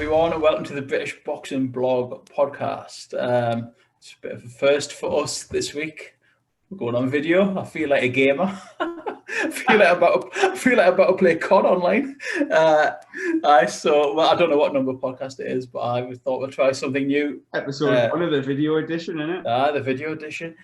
everyone, and welcome to the British Boxing Blog podcast. It's a bit of a first for us this week. We're going on video. I feel like a gamer. I feel like I'm about to play COD online. I don't know what number podcast it is, but I thought we'll try something new. Episode 1 of the video edition, isn't it? The video edition.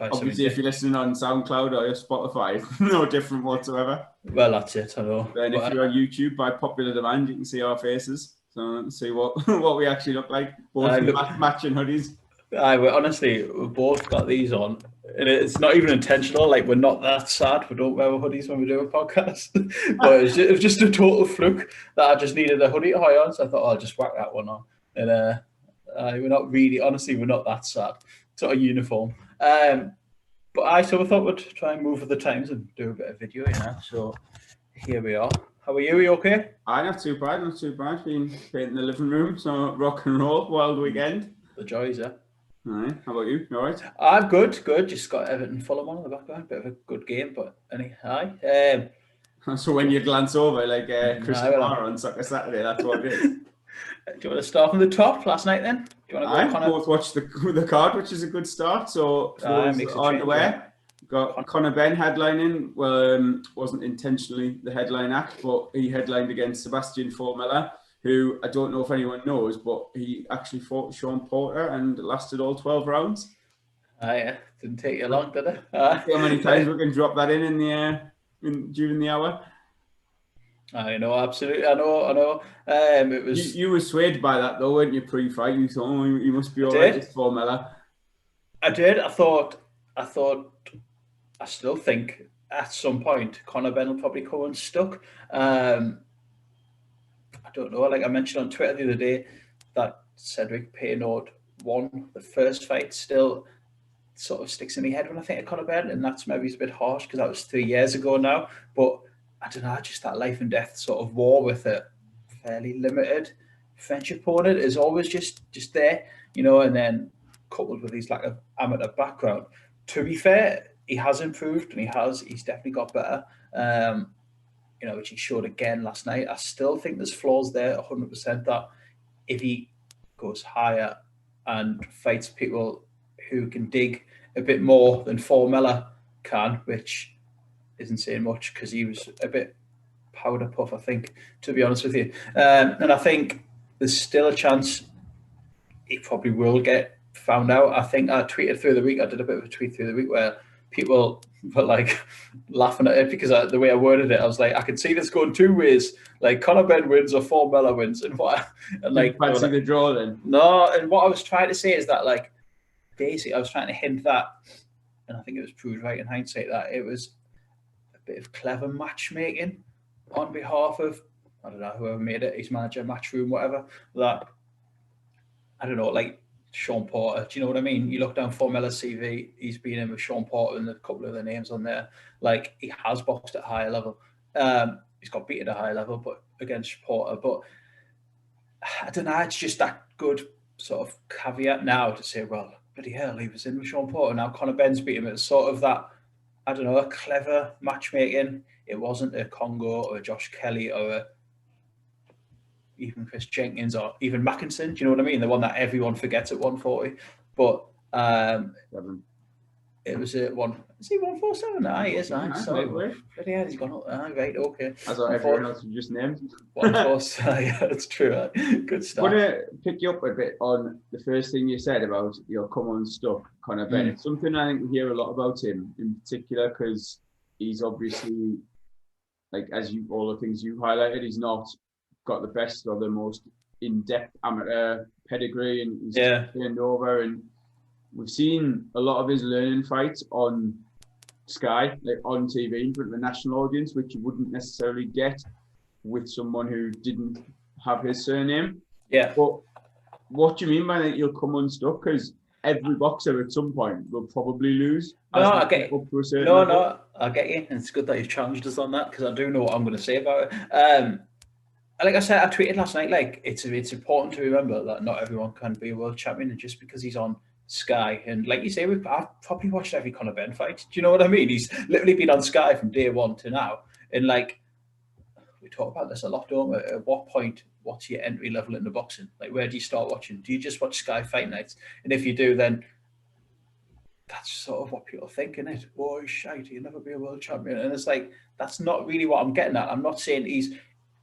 Obviously, if you're listening on SoundCloud or your Spotify, no different whatsoever. Well, that's it, I know. Then if you're on YouTube, by popular demand, you can see our faces. So see what we actually look like. Both matching hoodies. Honestly, we've both got these on. And it's not even intentional. Like, we're not that sad. We don't wear hoodies when we do a podcast. But it was just a total fluke that I just needed a hoodie to hire on. So I thought, I'll just whack that one on. And we're not really, honestly, we're not that sad. It's not a uniform. But I thought we'd try and move with the times and do a bit of video, So here we are. How are you? Are you okay? Not too bad. Been in the living room, so rock and roll, wild weekend. The joys, yeah. All right. How about you? You all right? I'm good. Just got Everton Fulham on in the background. Bit of a good game, but hi. So when you glance over, like Chris Conor on Soccer Saturday, that's what it is. Do you want to start from the top last night then? Do you want to go, Conor? Both watched the card, which is a good start. So on the way, got Conor Benn headlining. Well, wasn't intentionally the headline act, but he headlined against Formella, who I don't know if anyone knows, but he actually fought Sean Porter and lasted all 12 rounds. Yeah, didn't take you long, did it? How many times we can drop that in during the hour? I know, absolutely. I know. It was. You were swayed by that though, weren't you? Pre-fight, you thought, "Oh, you must be all right with Formella." I did. I thought. I still think at some point Conor Benn will probably come unstuck. I don't know. Like I mentioned on Twitter the other day, that Cedric Paynaud won the first fight. Still, sort of sticks in my head when I think of Conor Benn, and that's maybe a bit harsh because that was 3 years ago now, but. I don't know, just that life and death sort of war with a fairly limited French opponent is always just there, and then coupled with his lack of amateur background. To be fair, he has improved and he's definitely got better, which he showed again last night. I still think there's flaws there, 100%, that if he goes higher and fights people who can dig a bit more than Formella can, which isn't saying much because he was a bit powder puff, I think, to be honest with you. And I think there's still a chance he probably will get found out. I think I tweeted through the week, I did a bit of a tweet through the week where people were like laughing at it because the way I worded it, I was like, I can see this going two ways. Like Conor Benn wins or Formella wins. And fancy the draw then? No, and what I was trying to say is that, like, basically I was trying to hint that, and I think it was proved right in hindsight, that it was bit of clever matchmaking on behalf of, I don't know, whoever made it, his manager, Matchroom, whatever, that, I don't know, like Sean Porter, do you know what I mean? You look down Formella's CV, he's been in with Sean Porter and a couple of the names on there. Like, he has boxed at a higher level. He's got beat at a higher level, but against Porter. But I don't know, it's just that good sort of caveat now to say, well, bloody hell, he was in with Sean Porter. Now Conor Benn's beat him. It's sort of that, I don't know, a clever matchmaking. It wasn't a Congo or a Josh Kelly or even Chris Jenkins or even Mackinson. Do you know what I mean? The one that everyone forgets at 140. But it was a one. Is he 147? Nah, he is. Nice. Sorry. Bloody hell, he's gone up. Right, okay. I thought everyone else was just named. 147. Yeah, that's true. Good stuff. I want to pick you up a bit on the first thing you said about come unstuck, Conor Benn. It's something I think we hear a lot about him in particular because he's obviously, like, all the things you highlighted, he's not got the best or the most in-depth amateur pedigree, and he's turned over, and we've seen a lot of his learning fights on Sky, like on TV in front of the national audience, which you wouldn't necessarily get with someone who didn't have his surname. Yeah. But what do you mean by that you'll come unstuck? Because every boxer at some point will probably lose. No, I get you. No, I get you. And it's good that you've challenged us on that because I do know what I'm going to say about it. Like I said, I tweeted last night, like, it's important to remember that not everyone can be a world champion, and just because he's on Sky, and like you say, I've probably watched every Conor Benn fight. Do you know what I mean? He's literally been on Sky from day one to now, and like, we talk about this a lot, don't we? At what point, what's your entry level into boxing? Like, where do you start watching? Do you just watch Sky Fight Nights? And if you do, then that's sort of what people think, isn't it? Boy, shite, he'll never be a world champion. And it's like, that's not really what I'm getting at. I'm not saying he's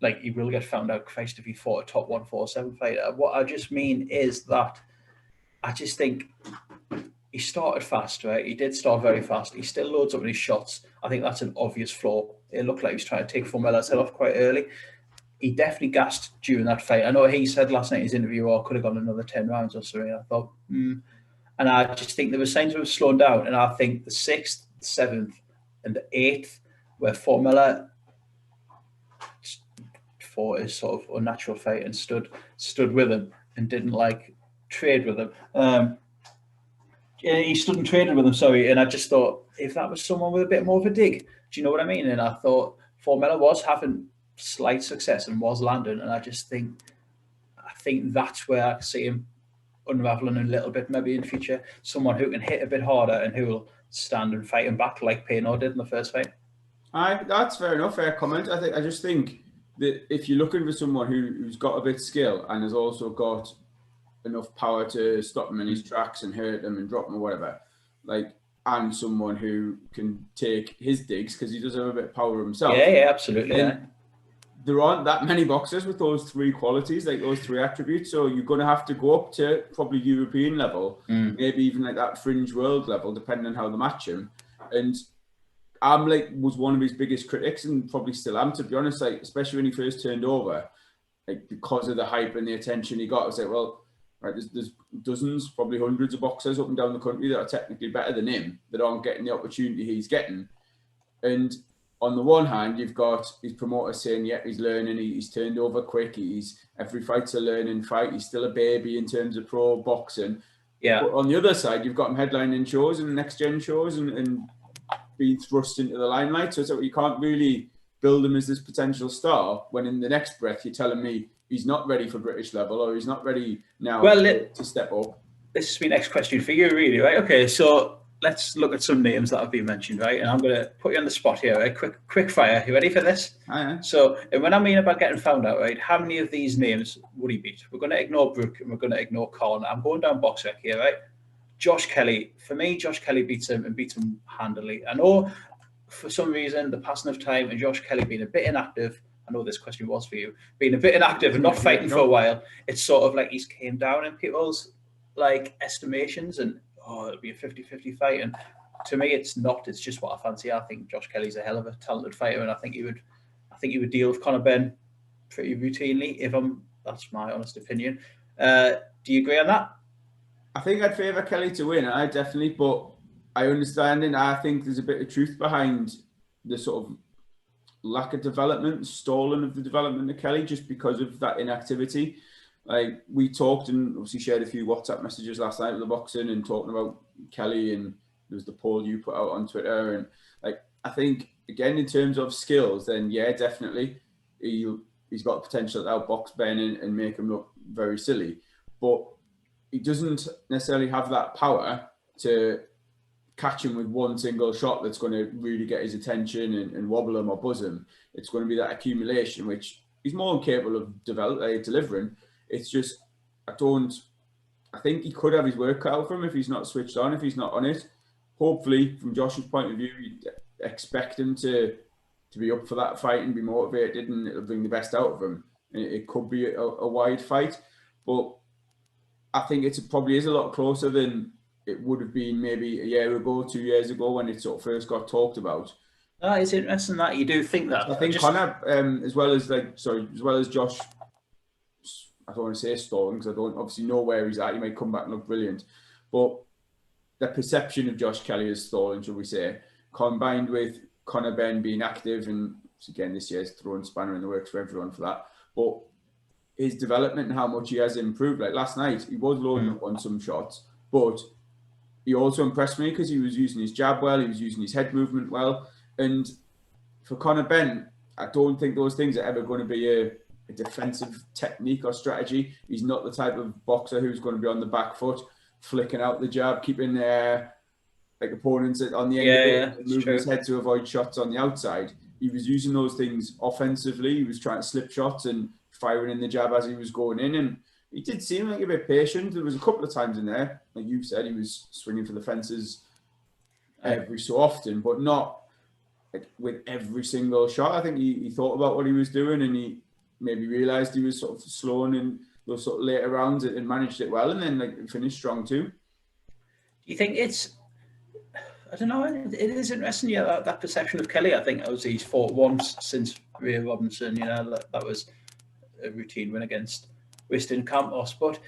like, he will get found out Christ if he fought a top 147 fighter. What I just mean is that I just think he started fast, right? He did start very fast. He still loads up in his shots. I think that's an obvious flaw. It looked like he was trying to take Formella's head off quite early. He definitely gassed during that fight. I know he said last night in his interview, "Oh, could have gone another 10 rounds or something." I thought, And I just think there were signs of him slowing down. And I think the 6th, 7th, and the 8th, where Formella fought his sort of unnatural fight and stood with him and didn't like trade with him. He stood and traded with him, sorry. And I just thought, if that was someone with a bit more of a dig, do you know what I mean? And I thought Formella was having slight success and was landing. And I think that's where I see him unraveling a little bit maybe in future. Someone who can hit a bit harder and who will stand and fight him back like Conor did in the first fight. That's fair enough, fair comment. I just think that if you're looking for someone who's got a bit of skill and has also got enough power to stop him in his tracks and hurt him and drop him or whatever, like, and someone who can take his digs because he does have a bit of power himself. Yeah, absolutely. Yeah. There aren't that many boxers with those three qualities, like those three attributes. So you're going to have to go up to probably European level, maybe even like that fringe world level, depending on how they match him. And I'm was one of his biggest critics, and probably still am, to be honest. Like, especially when he first turned over, like, because of the hype and the attention he got, I was like, well, right, there's dozens, probably hundreds of boxers up and down the country that are technically better than him that aren't getting the opportunity he's getting. And on the one hand, you've got his promoter saying, yeah, he's learning, he's turned over quick, every fight's a learning fight, he's still a baby in terms of pro boxing. Yeah. But on the other side, you've got him headlining shows and next-gen shows and being thrust into the limelight. So you can't really build him as this potential star when in the next breath you're telling me he's not ready for British level or he's not ready now to step up. This is my next question for you, really, right? Okay, so let's look at some names that have been mentioned, right? And I'm going to put you on the spot here, right? Quick fire. You ready for this? Aye. So, and when I mean about getting found out, right, how many of these names would he beat? We're going to ignore Brooke and we're going to ignore Conor. I'm going down boxrec here, right? Josh Kelly. For me, Josh Kelly beats him handily. I know for some reason, the passing of time and Josh Kelly being a bit inactive, I know this question was for you, being a bit inactive and not fighting for a while, it's sort of like he's came down in people's like estimations and it'll be a 50-50 fight. And to me, it's not. It's just what I fancy. I think Josh Kelly's a hell of a talented fighter, and I think he would deal with Conor Benn pretty routinely. That's my honest opinion. Do you agree on that? I think I'd favour Kelly to win. I definitely, but I understand, and I think there's a bit of truth behind the sort of lack of development, stalling of the development of Kelly, just because of that inactivity. Like, we talked and obviously shared a few WhatsApp messages last night with the boxing and talking about Kelly, and there was the poll you put out on Twitter. And like, I think again, in terms of skills, then yeah, definitely he's got the potential to outbox Ben and make him look very silly, but he doesn't necessarily have that power to catch him with one single shot that's going to really get his attention and wobble him or buzz him. It's going to be that accumulation, which he's more than capable of delivering. It's just, I think he could have his work cut out for him if he's not switched on, if he's not on it. Hopefully, from Josh's point of view, you'd expect him to be up for that fight and be motivated, and it'll bring the best out of him. And it could be a wide fight, but I think it probably is a lot closer than it would have been maybe a year ago, 2 years ago, when it sort of first got talked about. It's interesting that you do think that. I think Conor, as well as Josh, I don't want to say stalling because I don't obviously know where he's at. He might come back and look brilliant, but the perception of Josh Kelly as stalling, shall we say, combined with Conor Benn being active, and again this year's throwing spanner in the works for everyone for that, but his development and how much he has improved. Like last night, he was loading up on some shots, but he also impressed me because he was using his jab well, he was using his head movement well. And for Conor Benn, I don't think those things are ever going to be a defensive technique or strategy. He's not the type of boxer who's going to be on the back foot, flicking out the jab, keeping like opponents on the end of it, moving his head to avoid shots on the outside. he was using those things offensively. He was trying to slip shots and firing in the jab as he was going in, and he did seem like a bit patient. There was a couple of times in there, like you've said, he was swinging for the fences every so often, but not like with every single shot. I think he thought about what he was doing, and he maybe realised he was sort of slowing in those sort of later rounds and managed it well, and then like finished strong too. Do you think it's? I don't know. It is interesting, yeah. That perception of Kelly. I think obviously he's fought once since Ray Robinson. You know, that was a routine win against Winston Campos, but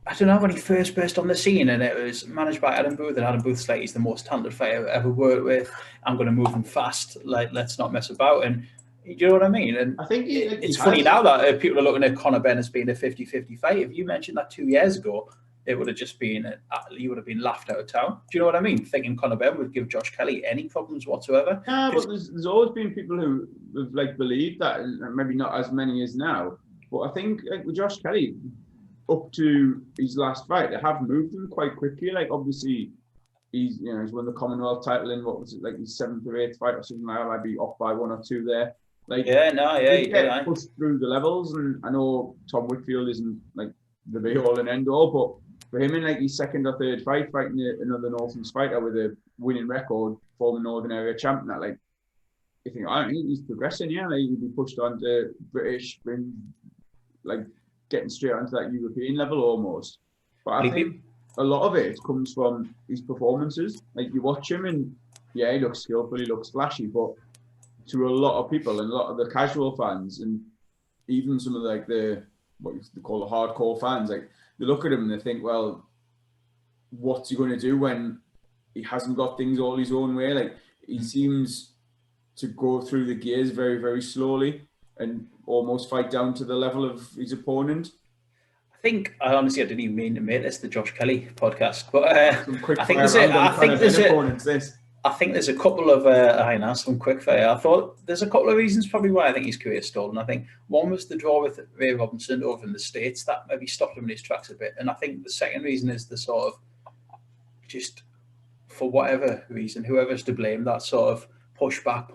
I don't know, when he first burst on the scene and it was managed by Adam Booth, and Adam Booth's like, he's the most talented fighter I've ever worked with. I'm going to move him fast. Like, let's not mess about. And do you know what I mean? And I think it's funny now that people are looking at Conor Benn as being a 50-50 fight. If you mentioned that 2 years ago, it would have just been, you would have been laughed out of town. Do you know what I mean? Thinking Conor Benn would give Josh Kelly any problems whatsoever. Yeah, but there's always been people who have like believed that, and maybe not as many as now. But I think like with Josh Kelly, up to his last fight, they have moved him quite quickly. Like obviously, he's won the Commonwealth title in what was it, like his 7th or 8th fight or something like that. I'd be off by 1 or 2 there. Like he get pushed through the levels, and I know Tom Whitfield isn't like the be all and end all, but for him in like his 2nd or 3rd fight, fighting another Northern fighter with a winning record, former Northern Area champion, that like you think, I don't think he's progressing. Yeah, like he'd be pushed onto British, like getting straight onto that European level almost. But I think a lot of it comes from his performances. Like you watch him and yeah, he looks skillful, he looks flashy, but to a lot of people and a lot of the casual fans and even some of like the what you call the hardcore fans, like they look at him and they think, well, what's he going to do when he hasn't got things all his own way? Like he seems to go through the gears very, very slowly and almost fight down to the level of his opponent. I didn't even mean to make this the Josh Kelly podcast, but I think there's a couple of some quick fire. I thought there's a couple of reasons probably why I think his career stalled, and I think one was the draw with Ray Robinson over in the States that maybe stopped him in his tracks a bit, and I think the second reason is the sort of just for whatever reason, whoever's to blame, that sort of pushback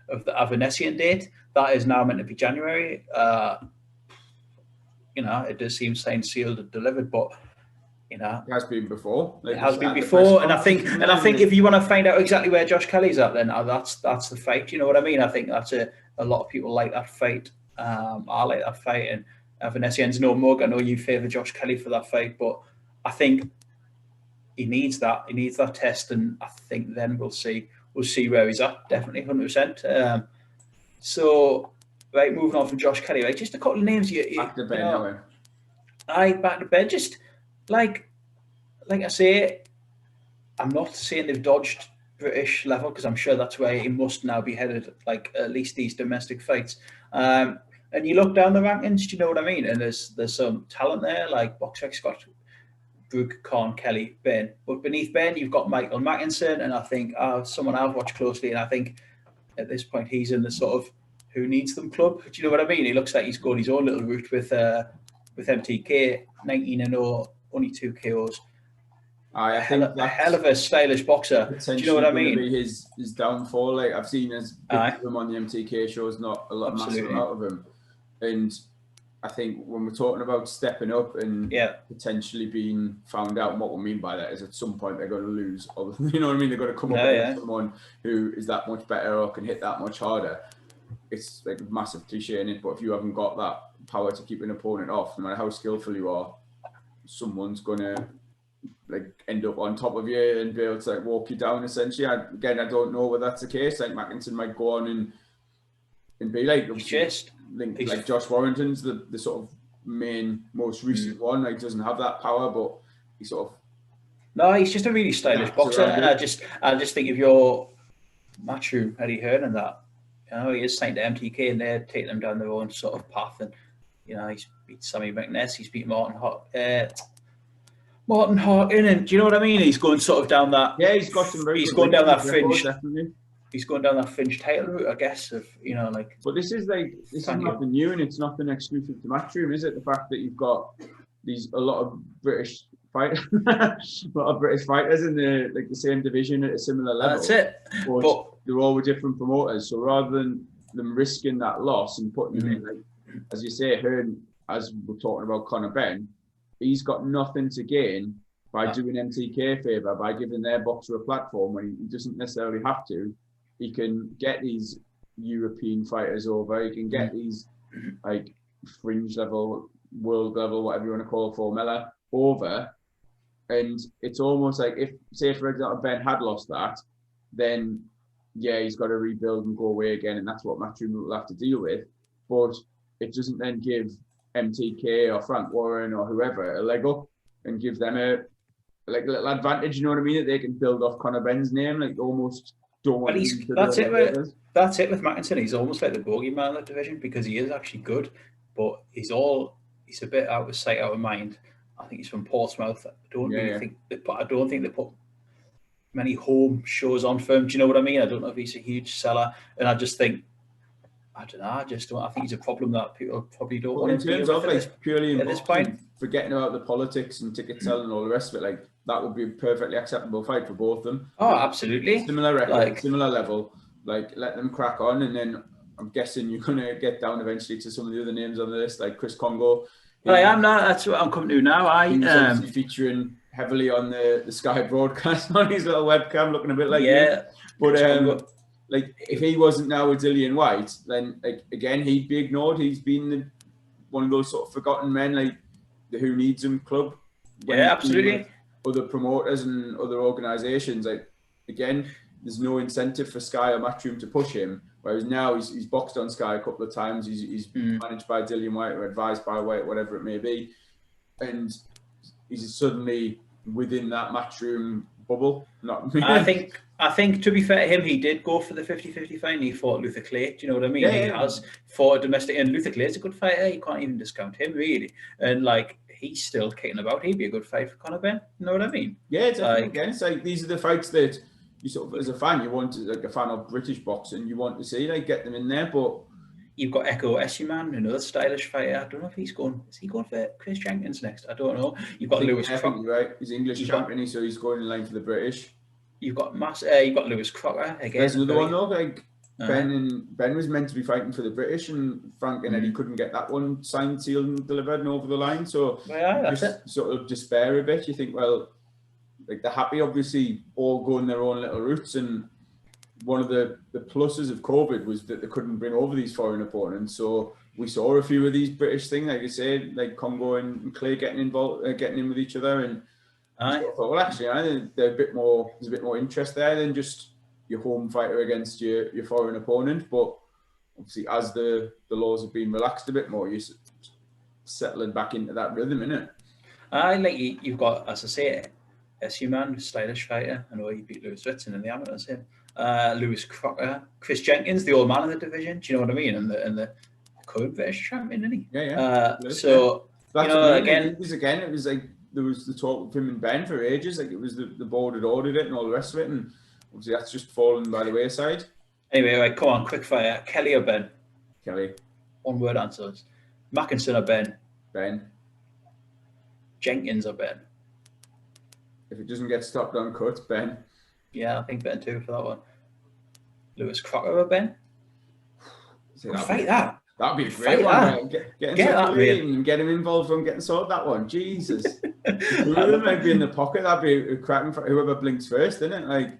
of the Avanesian date that is now meant to be January. It does seem signed, sealed, and delivered, but it has been before. It has been before, and I think if you want to find out exactly where Josh Kelly's at, then that's the fight. You know what I mean? I think that's a lot of people like that fight. I like that fight, and Avanesian's no mug. I know you favour Josh Kelly for that fight, but I think he needs that. He needs that test, and I think then we'll see where he's at. Definitely, 100%. So, right, moving on from Josh Kelly, right? Just a couple of names. Back to Benn, back to Benn. Just like I say, I'm not saying they've dodged British level because I'm sure that's where he must now be headed. Like at least these domestic fights. And you look down the rankings, do you know what I mean? And there's some talent there. Like BoxRec's got Brooke, Con, Kelly, Benn. But beneath Benn, you've got Michael Mackinson, and I think someone I've watched closely, and I think at this point he's in the sort of who needs them club. Do you know what I mean? He looks like he's going his own little route with MTK, 19-0, only 2 KOs. I think a hell of a stylish boxer. Do you know what I mean? Be his downfall. Like I've seen as of him on the MTK shows, not a lot massive out of him. And I think when we're talking about stepping up and potentially being found out, and what we mean by that is at some point they're going to lose. You know what I mean? They're going to come up against someone who is that much better or can hit that much harder. It's like a massive cliche in it, but if you haven't got that power to keep an opponent off, no matter how skillful you are, someone's going to like end up on top of you and be able to like walk you down essentially. I don't know whether that's the case. Like Mackinson might go on and be like like Josh Warrington's the sort of main most recent one. Like doesn't have that power, but he sort of he's just a really stylish boxer. And I just think if you're Matthew Eddie Hearn and that, he is signed to MTK and they're taking them down their own sort of path, and he's beat Sammy McNess, he's beat Martin Harkin, and do you know what I mean? He's going sort of down that. Yeah, he's got some very. He's going down that fringe. Definitely. He's going down that fringe title route, I guess. Of like. But this is nothing new, and it's nothing exclusive to Matchroom, is it? The fact that you've got a lot of British fighters, in the same division at a similar level. That's it. But they're all with different promoters. So rather than them risking that loss and putting them in, like, as you say, Hearn, as we're talking about Conor Benn, he's got nothing to gain by doing MTK a favour, by giving their boxer a platform when he doesn't necessarily have to. He can get these European fighters over. He can get these like fringe level, world level, whatever you want to call it, Formella over. And it's almost like if, say, for example, Ben had lost that, then yeah, he's got to rebuild and go away again, and that's what Matchroom will have to deal with. But it doesn't then give MTK or Frank Warren or whoever a leg up and give them a little advantage. You know what I mean? That they can build off Conor Benn's name, like almost don't want. That's it with Mackinson. He's almost like the bogeyman of the division because he is actually good, but he's a bit out of sight, out of mind. I think he's from Portsmouth. I don't think they put many home shows on for him. Do you know what I mean? I don't know if he's a huge seller, and I just think, I don't know. I think he's a problem that people probably don't want to. In terms of like purely at this point, forgetting about the politics and ticket selling and all the rest of it, like that would be a perfectly acceptable fight for both of them. Oh, absolutely. Similar record, similar level. Like let them crack on, and then I'm guessing you're gonna get down eventually to some of the other names on the list, like Chris Congo. Well, I am now. That's what I'm coming to now. He's featuring heavily on the Sky broadcast on his little webcam, looking a bit like you. But like if he wasn't now with Dillian White, then like again he'd be ignored. He's been one of those sort of forgotten men, like the Who Needs Him club. Yeah, absolutely. Other promoters and other organisations, like again, there's no incentive for Sky or Matchroom to push him. Whereas now he's boxed on Sky a couple of times. He's managed by Dillian White or advised by White, whatever it may be, and he's suddenly within that Matchroom bubble. I think to be fair to him, he did go for the 50-50 fight and he fought Luther Clay. Do you know what I mean? He has fought a domestic, and Luther Clay's a good fighter. You can't even discount him, really. And like he's still kicking about. He'd be a good fight for Conor Benn. You know what I mean? Yeah, definitely. Again, it's like these are the fights that you sort of, as a fan, you want to, like a fan of British boxing, you want to see, like, get them in there. But you've got Echo Essuman, another stylish fighter. I don't know if is he going for Chris Jenkins next? I don't know. You've got Lewis Crocker. Right, he's English champion, so he's going in line for the British. You've got you've got Lewis Crocker again. There's another one though, like Ben was meant to be fighting for the British, and Frank and Eddie couldn't get that one signed, sealed, and delivered and over the line. So that's it. Sort of despair a bit. You think, well, like they're happy, obviously, all going their own little routes. And one of the pluses of COVID was that they couldn't bring over these foreign opponents. So we saw a few of these British things, like you say, like Congo and Clay getting involved, getting in with each other. And I thought, well, actually, there's a bit more interest there than just your home fighter against your foreign opponent. But obviously, as the laws have been relaxed a bit more, you're settling back into that rhythm, innit? Like you've got, as I say, Essuman, stylish fighter. I know he beat Lewis Ritson in the amateurs. Lewis Crocker, Chris Jenkins, the old man of the division. Do you know what I mean? And the current British champion, isn't he? Yeah. So you know, again, it was like there was the talk with him and Ben for ages. Like it was the board had ordered it and all the rest of it, and obviously that's just fallen by the wayside. Anyway, right, come on, quick fire. Kelly or Ben? Kelly. One word answers. Mackinson or Ben? Ben. Jenkins or Ben? If it doesn't get stopped on cut, Ben. Yeah, I think Ben too for that one. Lewis Crocker or Ben? Fight that. That'd be a great one. Get that, get him involved from getting sorted that one. Jesus. Whoever might be in the pocket, that'd be a cracking for whoever blinks first, isn't it? Like,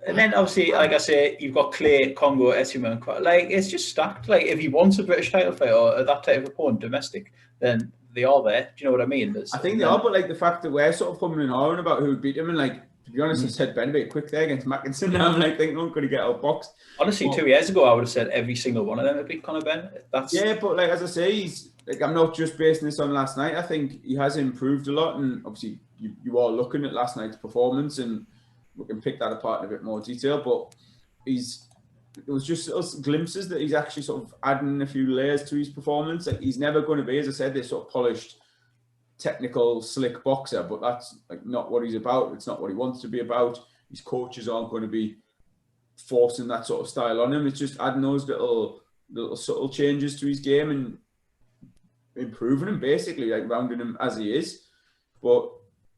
and then obviously, like I say, you've got Clay, Congo, Essuman. Like it's just stacked. Like if he wants a British title fight or that type of opponent, domestic, then they are there. Do you know what I mean? I think they are, but like the fact that we're sort of humming and hawing about who beat him, and like to be honest, I said Ben a bit quick there against Mackinson. Now I'm like thinking, I'm going to get outboxed. Honestly, 2 years ago, I would have said every single one of them would beat Conor Benn. Yeah, but like as I say, he's like I'm not just basing this on last night. I think he has improved a lot, and obviously you are looking at last night's performance, and we can pick that apart in a bit more detail. But there was just little glimpses that he's actually sort of adding a few layers to his performance. Like he's never going to be, as I said, this sort of polished, technical, slick boxer, but that's like not what he's about. It's not what he wants to be about. His coaches aren't going to be forcing that sort of style on him. It's just adding those little subtle changes to his game and improving him, basically, like rounding him as he is. But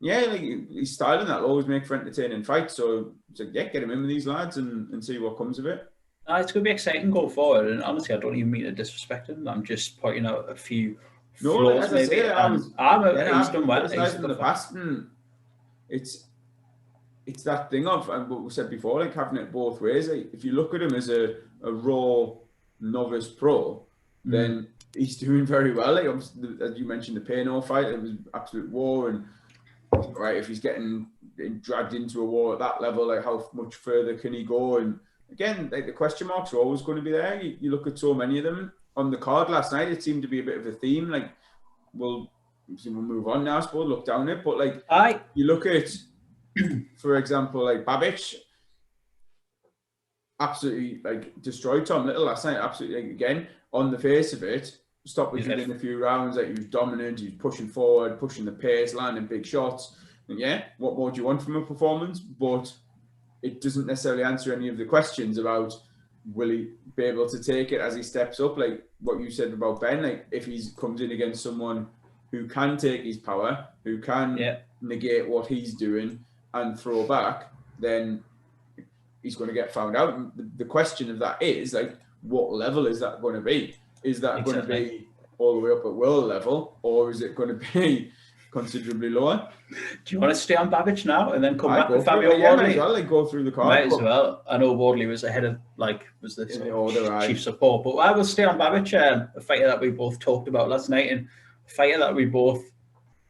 Yeah, like his style and that will always make for entertaining fights. So it's like, yeah, get him in with these lads and see what comes of it. It's going to be exciting going forward. And honestly, I don't even mean to disrespect him. I'm just pointing out a few flaws, as I maybe. say, He's I've done well. criticised him in the past, and it's that thing of, and what we said before, like having it both ways. Like, if you look at him as a raw novice pro, then he's doing very well. Like, as you mentioned, the Payno fight, it was absolute war, and right, if he's getting dragged into a war at that level, like how much further can he go? And again, like the question marks are always going to be there. You look at so many of them on the card last night. It seemed to be a bit of a theme. Like, we'll move on now, I suppose, look down it. But like, you look at, for example, like Babic, absolutely like destroyed Tom Little last night. Absolutely, like, again, on the face of it, stopped with him in a few rounds. Like, he was dominant. He was pushing forward, pushing the pace, landing big shots. And yeah, what more do you want from a performance? But it doesn't necessarily answer any of the questions about will he be able to take it as he steps up. Like what you said about Benn, like if he comes in against someone who can take his power, who can negate what he's doing and throw back, then he's going to get found out. And the question of that is, like, what level is that going to be? Is that going to be all the way up at world level, or is it going to be considerably lower? Do you want to stay on Babic now and then come back to Fabio Wardley? Yeah, might as well, like, go through the card. Might as well. I know Wardley was ahead of, like, was the in the order, chief support, but I will stay on Babic, a fighter that we both talked about last night, and a fighter that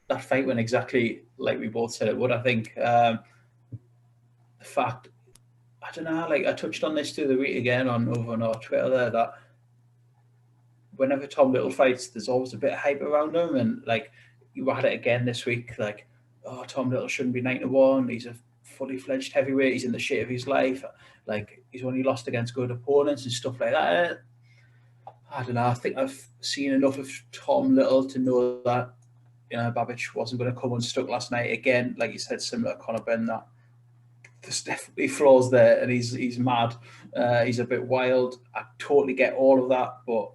that fight went exactly like we both said it would. I think the fact, I don't know, like I touched on this through the week again over on our Twitter there, that whenever Tom Little fights, there's always a bit of hype around him, and like you had it again this week, like, oh, Tom Little shouldn't be 9-1. He's a fully fledged heavyweight. He's in the shit of his life. Like, he's only lost against good opponents and stuff like that. I don't know. I think I've seen enough of Tom Little to know that, you know, Babic wasn't going to come unstuck last night. Again, like you said, similar to Conor Benn, that there's definitely flaws there, and he's mad. He's a bit wild. I totally get all of that, but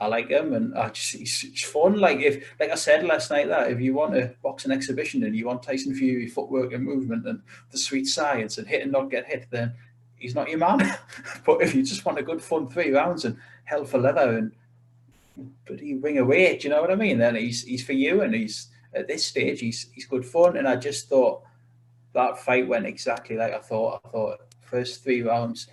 I like him, and he's fun. Like I said last night, that if you want a boxing exhibition and you want Tyson Fury footwork and movement and the sweet science and hit and not get hit, then he's not your man. But if you just want a good fun 3 rounds and hell for leather but he ring away, do you know what I mean? Then he's for you, and he's at this stage he's good fun. And I just thought that fight went exactly like I thought. I thought first 3 rounds.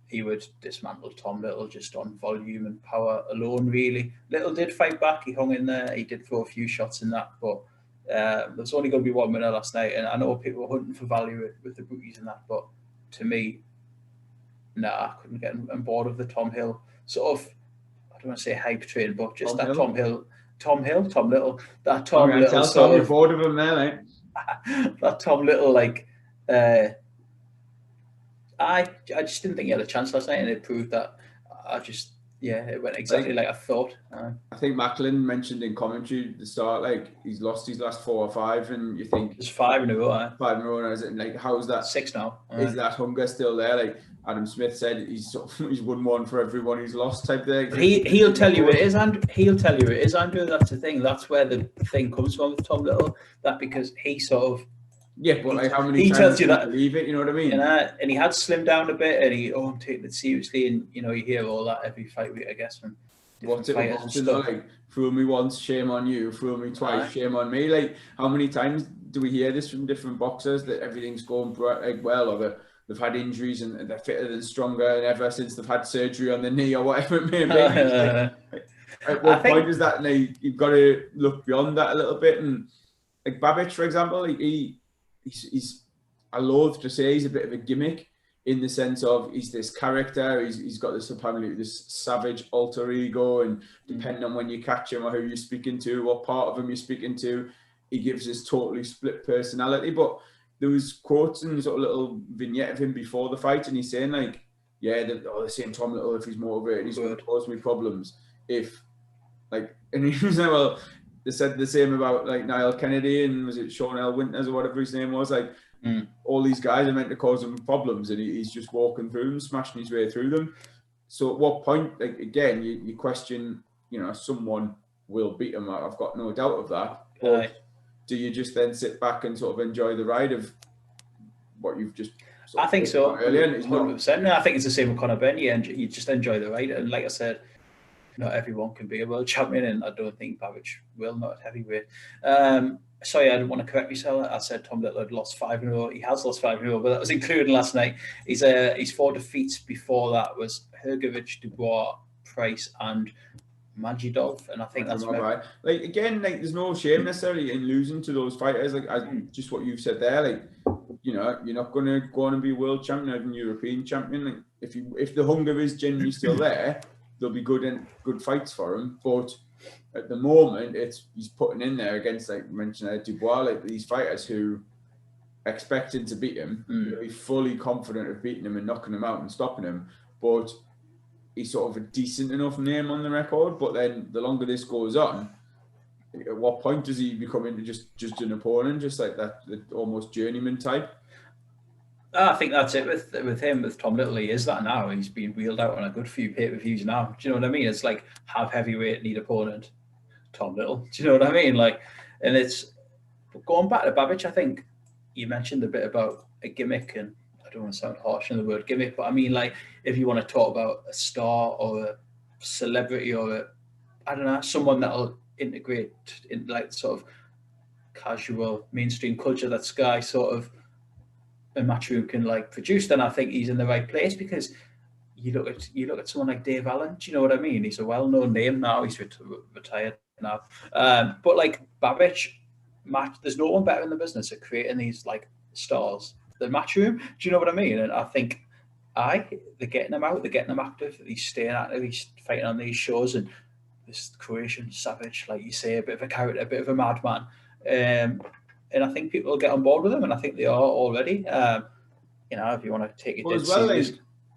He would dismantle Tom Little just on volume and power alone, really. Little did fight back. He hung in there. He did throw a few shots in that. But there's only going to be one winner last night. And I know people were hunting for value with the bookies and that. But to me, I couldn't get on board with the Tom Hill sort of, I don't want to say hype train, but just Tom Little. That Tom Little. Tell Tom you're bored of him there, mate. That Tom Little, like... I just didn't think he had a chance last night, and it proved that. It went exactly like I thought. I think Macklin mentioned in commentary at the start, like, he's lost his last 4 or 5, and you think it's 5 in a row. 5 in a row, and like, how is that? 6 now. Is that hunger still there? Like Adam Smith said, he's won one for everyone he's lost type thing. He'll tell you it is, and he'll tell you it is, Andrew. That's the thing. That's where the thing comes from with Tom Little. That because he sort of. Yeah, but like how many times tells you that believe it, you know what I mean? And he had slimmed down a bit, and I'm taking it seriously, and you hear all that every fight week, I guess, from what's it like? Fool me once, shame on you. Fool me twice, shame on me. Like, how many times do we hear this from different boxers, that everything's going well, or they've had injuries and they're fitter and stronger than ever since they've had surgery on the knee or whatever it may be? At what point is that? You've got to look beyond that a little bit. And like Babic, for example, he's I loathe to say he's a bit of a gimmick, in the sense of he's this character, he's got this apparently this savage alter ego, and depending on when you catch him or who you're speaking to, what part of him you're speaking to, he gives this totally split personality. But there was quotes and sort of little vignette of him before the fight, and he's saying like, yeah, they're saying Tom Little, if he's motivated, he's going to cause me problems. And he was like, well, they said the same about like Niall Kennedy and was it Sean L. Winters or whatever his name was. Like, all these guys are meant to cause him problems, and he's just walking through them, smashing his way through them. So at what point, like, again, you question, someone will beat him. I've got no doubt of that. But do you just then sit back and sort of enjoy the ride of what you've just I think so. Earlier? 100%. I think it's the same with Conor Benn. You just enjoy the ride. And like I said, not everyone can be a world champion, and I don't think Babbage will, not at heavyweight. Sorry, I didn't want to correct myself. I said Tom Little had lost 5 in a row. He has lost 5 in a row, but that was including last night. His 4 defeats before that was Hergovich, Dubois, Price, and Majidov, and I think that's right. Like again, like there's no shame necessarily in losing to those fighters. Like just what you've said there, like you're not going to go on and be world champion or even European champion. Like if the hunger is genuinely still there, there'll be good fights for him. But at the moment, he's putting in there against, like you mentioned, Dubois, like these fighters who expect him to beat him, be fully confident of beating him and knocking him out and stopping him, but he's sort of a decent enough name on the record. But then the longer this goes on, at what point does he become into just an opponent, just like that almost journeyman type? I think that's it with him, with Tom Little. He is that now. He's been wheeled out on a good few pay-per-views now. Do you know what I mean? It's like have heavyweight, need opponent, Tom Little. Do you know what I mean? Like, and it's going back to Babbage. I think you mentioned a bit about a gimmick, and I don't want to sound harsh in the word gimmick, but I mean, like, if you want to talk about a star or a celebrity or I don't know, someone that'll integrate in like sort of casual mainstream culture that Sky sort of a Matchroom can like produce, then I think he's in the right place. Because you look at someone like Dave Allen. Do you know what I mean? He's a well-known name now. He's retired now, but like Babbage, there's no one better in the business at creating these like stars than Matchroom. Do you know what I mean? And I think they're getting them out, they're getting them active, he's staying active, he's fighting on these shows, and this Croatian savage, like you say, a bit of a character, a bit of a madman. And I think people will get on board with him, and I think they are already. If you want to take it as well, like,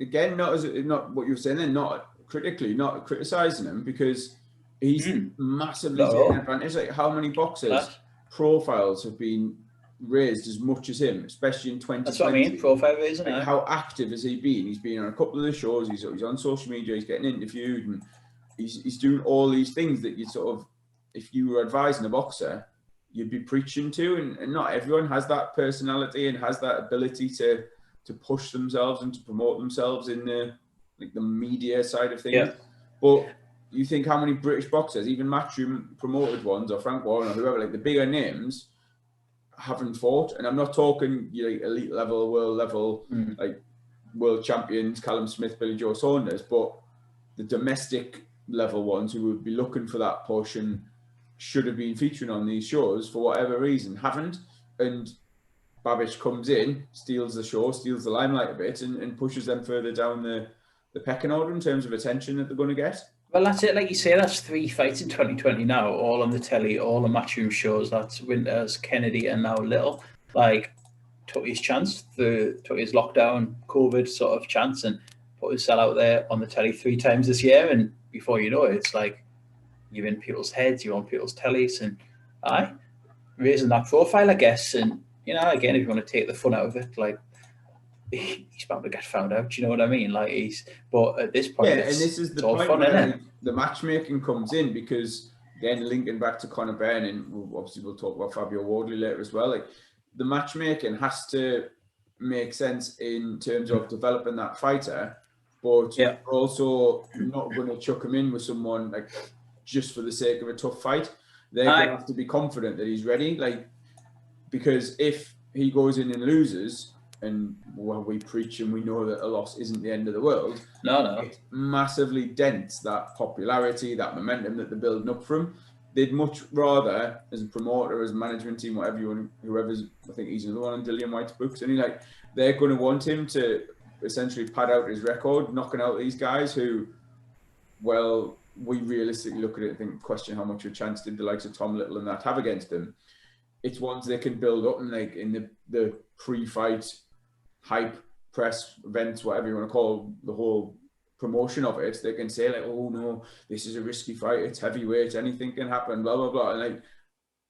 again, not what you were saying then, not criticizing him, because he's massively taking advantage. Like how many boxers profiles have been raised as much as him, especially in 2020. That's what I mean, profile raising. Like, how active has he been? He's been on a couple of the shows. He's on social media. He's getting interviewed, and he's doing all these things that you sort of, if you were advising a boxer, you'd be preaching to. And not everyone has that personality and has that ability to push themselves and to promote themselves in the media side of things. Yeah. But you think how many British boxers, even Matchroom promoted ones, or Frank Warren or whoever, like the bigger names, haven't fought. And I'm not talking like elite level, world level, like world champions, Callum Smith, Billy Joe Saunders, but the domestic level ones who would be looking for that push and should have been featuring on these shows for whatever reason haven't. And Babbage comes in, steals the show, steals the limelight a bit, and pushes them further down the pecking order in terms of attention that they're going to get. Well, that's it. Like you say, that's 3 fights in 2020 now, all on the telly, all on Matchroom shows. That's Winters, Kennedy, and now Little. Like, took his chance, took his lockdown, COVID sort of chance, and put himself out there on the telly 3 times this year. And before you know it, it's like you're in people's heads, you're on people's tellies, and raising that profile, I guess. And, again, if you want to take the fun out of it, like, he's bound to get found out. Do you know what I mean? Like but at this point, and this is the point fun, where the matchmaking comes in, because again, linking back to Conor Benn, and we'll talk about Fabio Wardley later as well. Like the matchmaking has to make sense in terms of developing that fighter, but you're also not going to chuck him in with someone like just for the sake of a tough fight. They're going to have to be confident that he's ready. Like, because if he goes in and loses, and we preach and we know that a loss isn't the end of the world. No. It massively dents that popularity, that momentum that they're building up from. They'd much rather, as a promoter, as a management team, whoever's, I think he's another one on Dillian White's books, and they're going to want him to essentially pad out his record, knocking out these guys who, well, we realistically look at it and think, question how much of a chance did the likes of Tom Little and that have against him. It's ones they can build up, and like in the pre-fight hype, press, events, whatever you want to call the whole promotion of it, they can say like, oh no, this is a risky fight, it's heavyweight, anything can happen, blah, blah, blah. And like,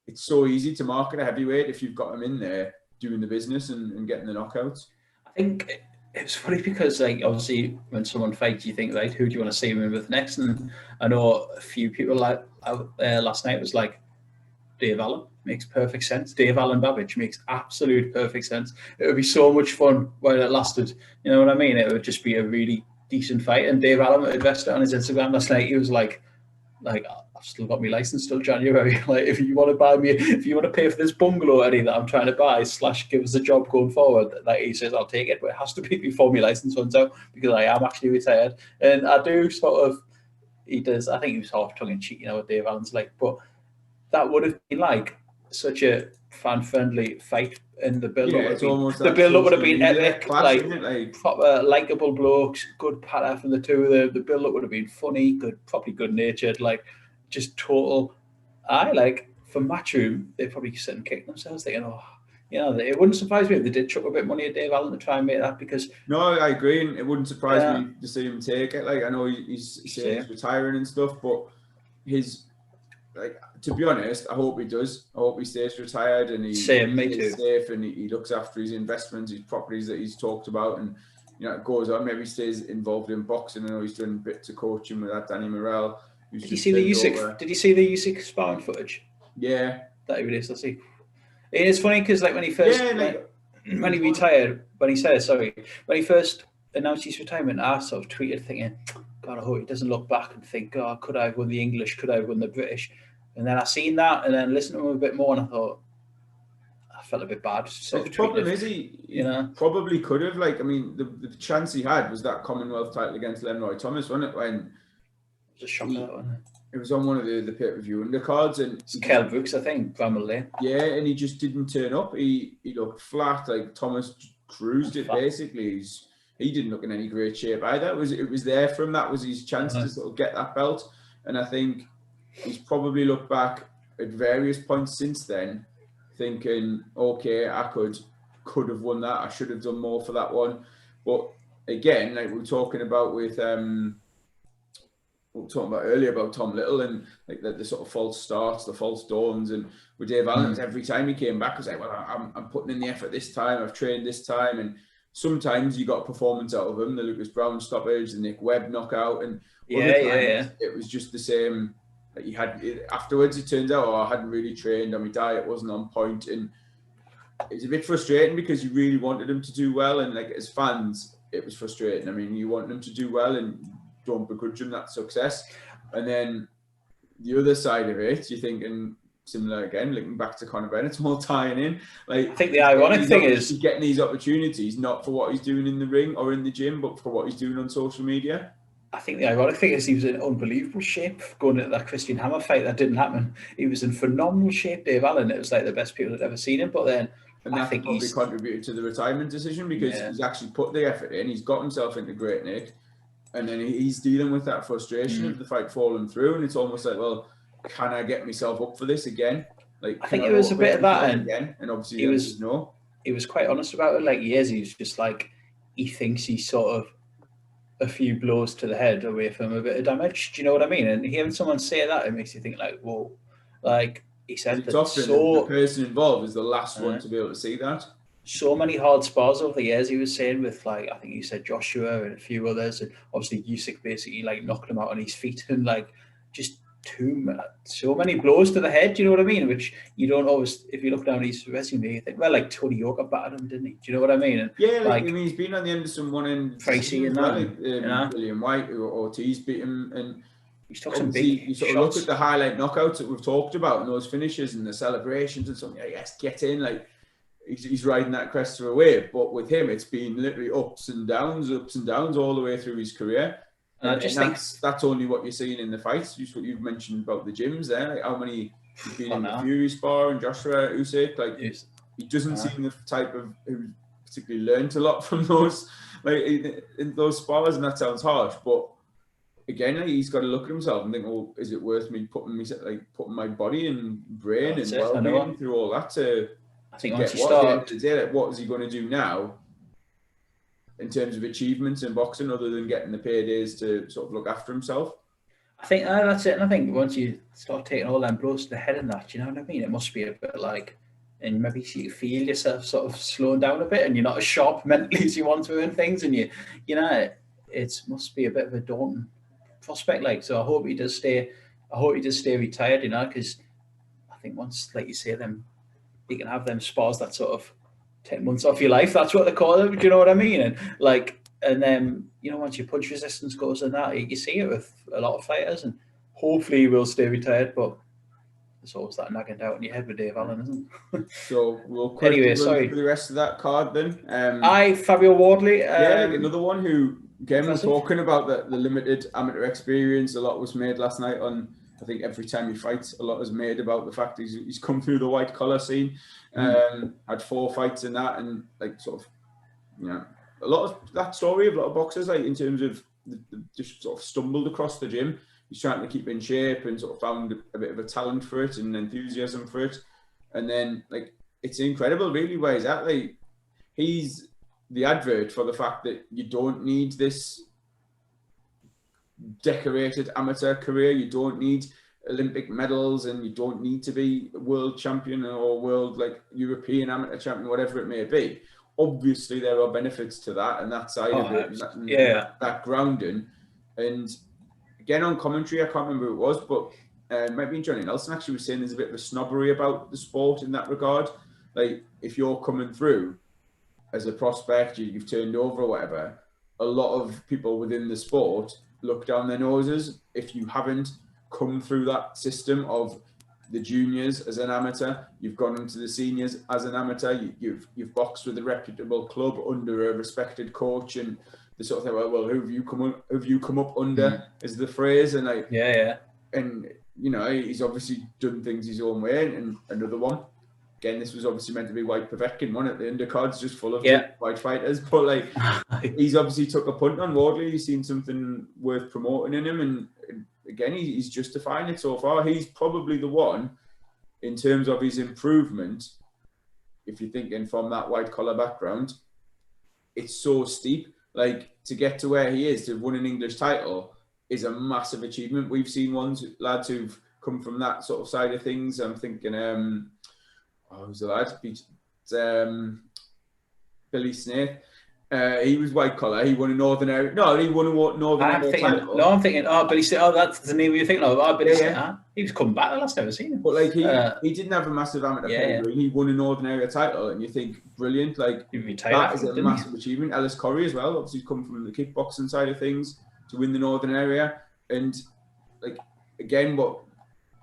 it's so easy to market a heavyweight if you've got them in there doing the business and getting the knockouts. I think it's funny because like, obviously when someone fights, you think, right, who do you want to see him with next? And I know a few people like out there last night was like, Dave Allen. Makes perfect sense. Dave Allen Babbage makes absolute perfect sense. It would be so much fun while it lasted. You know what I mean? It would just be a really decent fight. And Dave Allen addressed it on his Instagram last night. He was like, I've still got my license till January. Like, if you want to pay for this bungalow, Eddie, that I'm trying to buy, / give us a job going forward, like he says, I'll take it, but it has to be before my license runs out because I am actually retired. And I do sort of, he does, I think he was half tongue in cheek, what Dave Allen's like, but that would have been like such a fan-friendly fight, and the build-up would have been epic, like proper likable blokes, good patter from the two of them. The build-up would have been funny, probably good-natured, like just total. For Matchroom, they'd probably sit and kick themselves, thinking, it wouldn't surprise me if they did chuck a bit of money at Dave Allen to try and make that, because no, I agree, and it wouldn't surprise me to see him take it. Like, I know he's retiring and stuff, but to be honest, I hope he does. I hope he stays retired and he's safe and he looks after his investments, his properties that he's talked about, and it goes on. Maybe he stays involved in boxing. I know he's doing bits of coaching with that Danny Morrell. Did you see the Usyk sparring footage? Yeah, that he released. Let's see. It's funny because when he first when he first announced his retirement, I sort of tweeted thinking, God, I hope he doesn't look back and think, God, could I have won the English? Could I have won the British? And then I seen that, and then listened to him a bit more, and I thought, I felt a bit bad. The problem is he probably could have. The chance he had was that Commonwealth title against Lenroy Thomas, wasn't it? When it was a shocker, that one. It was on one of the pay-per-view undercards, and it's Kell Brooks, I think, Bramall Lane. Yeah, and he just didn't turn up. He looked flat. Like Thomas cruised it basically. He didn't look in any great shape either. It was there for him. That was his chance to sort of get that belt, and I think he's probably looked back at various points since then, thinking, okay, I could have won that. I should have done more for that one. But again, like we were talking about with earlier about Tom Little and like the sort of false starts, the false dawns, and with Dave Allen, every time he came back, I was like, well, I'm putting in the effort this time. I've trained this time, and sometimes you got a performance out of him, the Lucas Brown stoppage, the Nick Webb knockout, and it was just the same. That you had afterwards, it turns out, I hadn't really trained, and my diet wasn't on point, and it's a bit frustrating because you really wanted him to do well, and like as fans, it was frustrating. I mean, you want them to do well, and don't begrudge him that success. And then the other side of it, you're thinking similar again, looking back to Conor Benn, it's all tying in. Like, I think the ironic thing is he's getting these opportunities not for what he's doing in the ring or in the gym, but for what he's doing on social media. I think the ironic thing is he was in unbelievable shape going into that Christian Hammer fight. That didn't happen. He was in phenomenal shape, Dave Allen. It was like the best people had ever seen him. But then I think probably contributed to the retirement decision because he's actually put the effort in. He's got himself into great nick. And then he's dealing with that frustration of the fight falling through. And it's almost like, well, can I get myself up for this again? Like, I think it was a bit of that. And obviously he was no. He was quite honest about it. Like, he was just like, he thinks he's sort of a few blows to the head away from a bit of damage. Do you know what I mean? And hearing someone say that, it makes you think like, whoa. Like he said, it's often the person involved is the last one to be able to see that. So many hard spars over the years, he was saying, with like, I think he said Joshua and a few others, and obviously Usyk basically like knocked him out on his feet, and like just so many blows to the head. Do you know what I mean? Which you don't always, if you look down his resume, you think, well, like Tony Yoka battered him, didn't he? Do you know what I mean? And yeah, like, I mean, he's been on the end of some one end. Tracy and that, William White or Ortiz beat him, and he's took some big you sort of look at the highlight knockouts that we've talked about and those finishes and the celebrations and something. Yes, get in, like he's riding that crest of a wave. But with him, it's been literally ups and downs all the way through his career. And I just think that's only what you're seeing in the fights. Just what you've mentioned about the gyms there, like how many you've been in the Fury spar and Joshua Usyk. Like he doesn't seem the type of who particularly learned a lot from those, like in those spars. And that sounds harsh, but again, like, he's got to look at himself and think, well, is it worth me putting my body and brain and well-being through all that to? I think once you start, what is he going to do now? In terms of achievements in boxing, other than getting the paydays to sort of look after himself? I think that's it. And I think once you start taking all them blows to the head and that, you know what I mean? It must be a bit like, and maybe you feel yourself sort of slowing down a bit, and you're not as sharp mentally as you want to in things, and it must be a bit of a daunting prospect. Like, so I hope he does stay retired, because I I think once, like you say, them you can have them spars that sort of 10 months off your life. That's what they call them. Do you know what I mean? And then once your punch resistance goes in that, you see it with a lot of fighters, and hopefully he will stay retired. But there's always that nagging doubt in your head with Dave Allen, isn't it? So we'll quickly run through the rest of that card then. Fabio Wardley. Another one who, again, we're talking about the limited amateur experience. A lot was made last night on, I think every time he fights, a lot is made about the fact he's come through the white collar scene. Had 4 fights in that, and like sort of, a lot of that story of a lot of boxers, like in terms of just sort of stumbled across the gym. He's trying to keep in shape and sort of found a bit of a talent for it and enthusiasm for it. And then like it's incredible really where he's at. Like he's the advert for the fact that you don't need this decorated amateur career. You don't need Olympic medals, and you don't need to be world champion or world like European amateur champion, whatever it may be. Obviously, there are benefits to that and that side of it, and that grounding. And again, on commentary, I can't remember who it was, but maybe Johnny Nelson actually was saying there's a bit of a snobbery about the sport in that regard. Like if you're coming through as a prospect, you've turned over or whatever, a lot of people within the sport look down their noses if you haven't come through that system of the juniors as an amateur, you've gone into the seniors as an amateur, you've boxed with a reputable club under a respected coach, and the sort of thing, well, who have you come up under is the phrase, and like and he's obviously done things his own way. And another one, again, this was obviously meant to be white Povetkin one at the undercards, just full of white fighters, but like he's obviously took a punt on Wardley. He's seen something worth promoting in him, and again, he's justifying it so far. He's probably the one in terms of his improvement. If you're thinking from that white collar background, it's so steep. Like to get to where he is, to win an English title, is a massive achievement. We've seen lads who've come from that sort of side of things. I'm thinking, who's the lad? Billy Snaith. He was white collar. He won a Northern area. No, he won a Northern area title. No, I'm thinking, Billy Snaith. Oh, that's the name you're thinking of. Billy Snaith. He was coming back the last time I've seen him. But like he didn't have a massive amateur pedigree. He won a Northern area title, and you think brilliant. Like that is a massive achievement. Ellis Corrie as well. Obviously, he's come from the kickboxing side of things to win the Northern area, and like again, what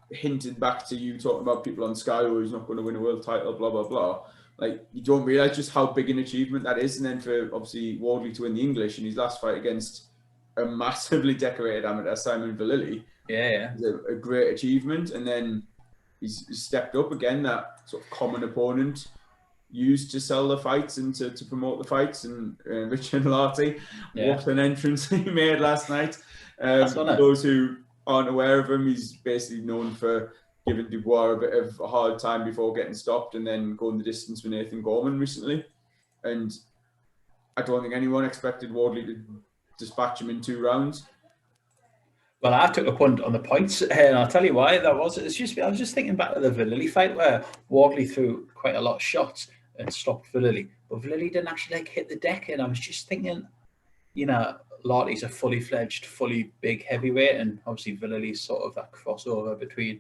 hinted back to you talking about people on Sky who's not going to win a world title, blah blah blah. Like you don't realise just how big an achievement that is, and then for obviously Wardley to win the English in his last fight against a massively decorated amateur, Simon Vallily, is a great achievement. And then he's stepped up again, that sort of common opponent used to sell the fights and to promote the fights, and Richard Larty, what an entrance he made last night. For those who aren't aware of him, he's basically known for giving Dubois a bit of a hard time before getting stopped, and then going the distance with Nathan Gorman recently. And I don't think anyone expected Wardley to dispatch him in 2 rounds. Well, I took a punt on the points, and I'll tell you why that was. I was just thinking back to the Vallily fight where Wardley threw quite a lot of shots and stopped Vallily, but Vallily didn't actually hit the deck. And I was just thinking, Larty's a fully fledged, fully big heavyweight, and obviously Vallily's sort of that crossover between